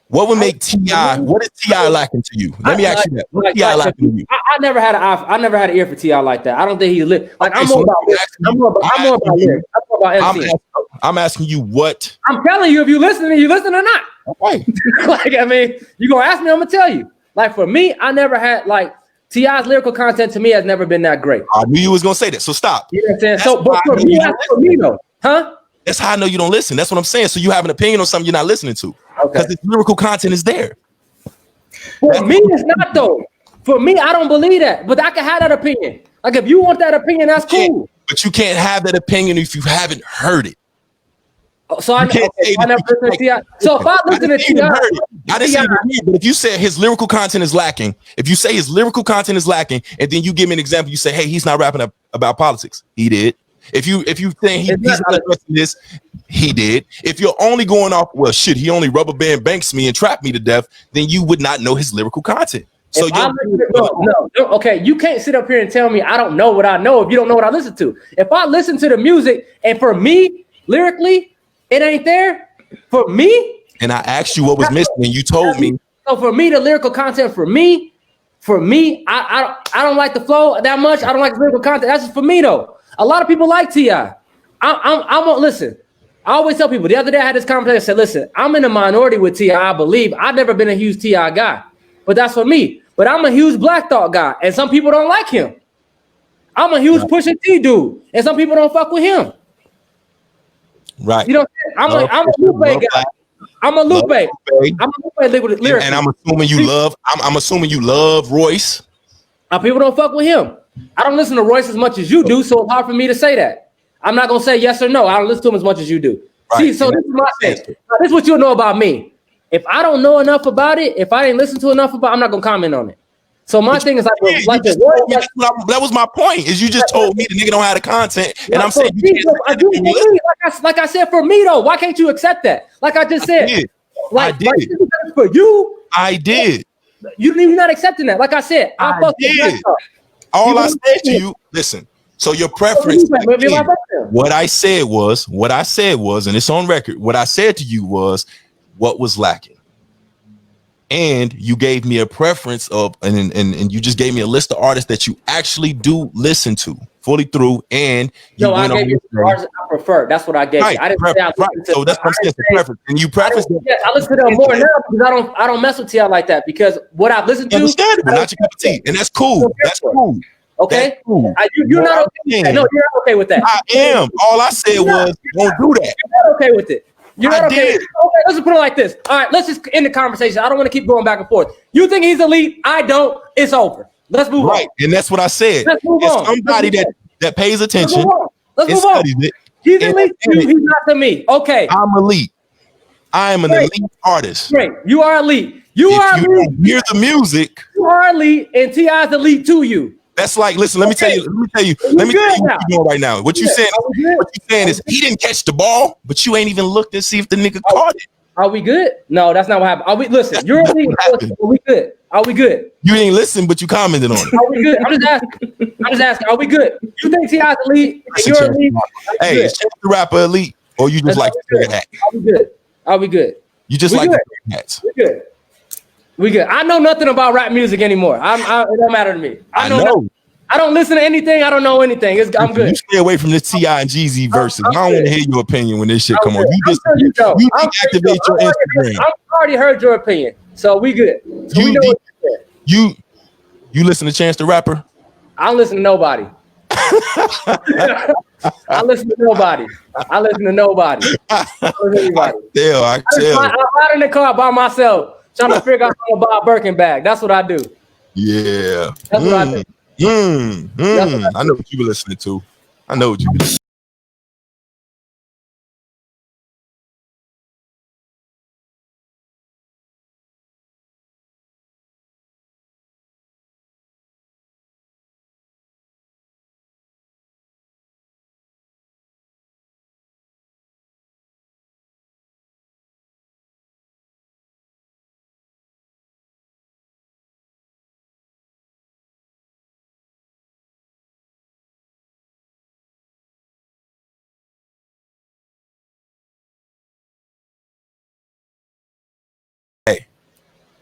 What would make T.I.? What is T.I. lacking to you? Let me ask you that. What T.I. lacking to you? I never had an ear for T.I. like that. I don't think he lit. Like I'm more about lyrics. I'm asking you what. I'm telling you, if you listen or not. Okay. Like, I mean, you gonna ask me, I'm gonna tell you. Like for me, I never had like T.I.'s lyrical content to me has never been that great. I knew you was gonna say that. So stop. You know what I'm saying? So, but for me though, huh? That's how I know you don't listen. That's what I'm saying. So you have an opinion on something you're not listening to. Because the lyrical content is there. For me, it's not though. For me, I don't believe that. But I can have that opinion. Like if you want that opinion, that's cool. But you can't have that opinion if you haven't heard it. So I never listen to T.I. So if I listen to T.I. I didn't say it, but if you said his lyrical content is lacking, if you say his lyrical content is lacking, and then you give me an example, you say, hey, he's not rapping about politics. He did. If you think he's not addressing this, he did. If you're only going off, well, shit, he only rubber band banks me and trapped me to death, then you would not know his lyrical content. So okay, you can't sit up here and tell me I don't know what I know if you don't know what I listen to. If I listen to the music and for me, lyrically, it ain't there, for me. And I asked you what was missing and you told me. So for me, the lyrical content for me, I don't like the flow that much. I don't like the lyrical content. That's just for me though. A lot of people like T.I. I won't listen. I always tell people. The other day I had this conversation. I said, "Listen, I'm in a minority with T.I. I believe I've never been a huge T.I. guy, but that's for me. But I'm a huge Black Thought guy, and some people don't like him. I'm a huge Pusha T dude, and some people don't fuck with him. Right? You know, I'm a Lupe guy. I'm a Lupe. I'm a Lupe lyric. And I'm assuming you love. I'm assuming you love Royce. People don't fuck with him. I don't listen to Royce as much as you do, so it's hard for me to say that. I'm not gonna say yes or no. I don't listen to him as much as you do. Right. See, so this is my thing. This is what you'll know about me. If I don't know enough about it, if I didn't listen to enough about it, I'm not gonna comment on it. So my thing is that was my point. Is you just told me the nigga don't have the content, and I'm saying like I said for me though. Why can't you accept that? Like I just said, I did. For you, I did. You're not accepting that. Like I said, I did. All I said to you, listen. So your preference, again, what I said was, and it's on record. What I said to you was, what was lacking, and you gave me a preference of, and you just gave me a list of artists that you actually do listen to fully through, and you I gave you the artists I prefer. That's what I gave you. I didn't say I listened to. So that's what I'm saying. Preference, and you preference. Yes, I listen to them more now because I don't mess with T.I. like that because what I've listened to. Understandable, not your cup of tea, and that's cool. That's cool. Okay, cool. You're not okay with that. No, you're not okay with that. I am. All I said was, don't do that. You're not okay with it. You're not okay with it. Okay, let's just put it like this. All right, let's just end the conversation. I don't want to keep going back and forth. You think he's elite? I don't. It's over. Let's move on. Right, and that's what I said. Let's move on. Somebody that pays attention. Let's move on. He's elite to you. He's not to me. Okay. I'm elite. I am an elite artist. Great. You are elite. You are elite. Hear the music. You are elite, and T.I.'s elite to you. That's like, listen, let me tell you what you're doing right now. What you saying is he didn't catch the ball, but you ain't even looked and see if the nigga caught it. Are we good? No, that's not what happened. Are we listen? You're elite. Are we good? Are we good? You ain't listen, but you commented on it. Are we good? I'm just asking. Are we good? You think T.I.'s elite? You're elite? Hey, is Chance the Rapper elite, or you just like to hat? Are we good? Are we good? You just like hats. We good. We good. I know nothing about rap music anymore. It don't matter to me. I know. I don't listen to anything. I don't know anything. I'm good. You stay away from this T.I. and Jeezy verses. I don't want to hear your opinion when this shit come on. You deactivate your Instagram. I've already heard your opinion, so we good. So we know what you listen to Chance the Rapper? I don't listen to nobody. I listen to nobody. I listen to nobody. I tell. I'm out in the car by myself, trying to figure out how to buy a Birkin bag. That's what I do. Yeah. That's what I do. I know what you were listening to. I know what you were listening to.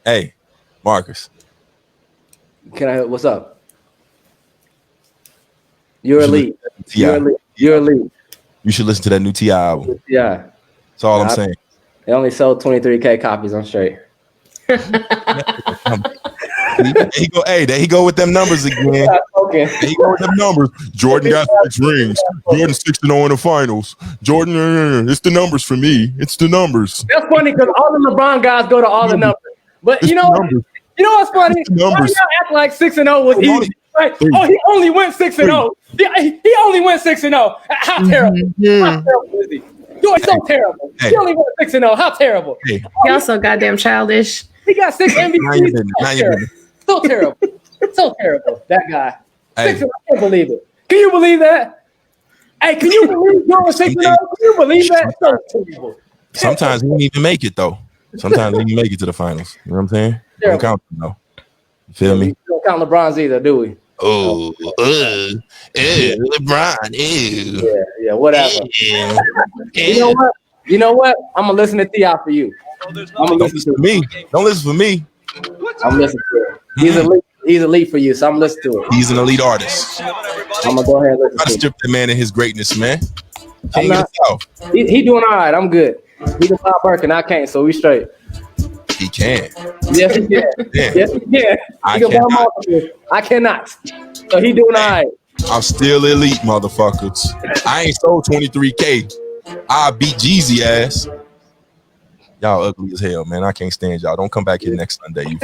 Hey, Marcus. What's up? You're elite. You're elite. You're elite. You should listen to that new T.I. album. Yeah. That's all I'm saying. They only sold 23K copies. I'm straight. There he go with them numbers again. Okay. There he go with them numbers. Jordan got 6 rings. Jordan 6-0 in the finals. Jordan, it's the numbers for me. It's the numbers. That's funny because all the LeBron guys go to all the numbers. But you know what's funny? Why y'all act like 6-0 was easy? Right? Oh, he only went 6-0. He only went 6-0. How terrible? How terrible is he? You're so terrible. He only went 6-0. How terrible? He also goddamn childish. He got 6 MVPs. So terrible. So terrible. That guy. 6-0. I can't believe it. Can you believe that? Hey, can you believe Jordan 6-0? Can you believe that? So terrible. Sometimes he didn't even make it though. Sometimes he didn't make it to the finals. You know what I'm saying? Don't count him though. You feel me? We don't count LeBron's either, do we? Oh, LeBron, Yeah, whatever. You know what? I'm gonna listen to T.I. for you. Don't listen to me. Don't listen for me. I'm listening to it. He's elite. He's elite for you, so I'm listening to it. He's an elite artist. I'm gonna go ahead and listen Try to strip that man in his greatness, man. King of the South. He doing all right. I'm good. He can buy Birkin. I can't, so we straight. He can. Yes, he can. Yes, he can. I cannot. So he doing all right. I'm still elite, motherfuckers. I ain't sold 23K. I beat Jeezy ass. Y'all ugly as hell, man. I can't stand y'all. Don't come back here next Sunday. You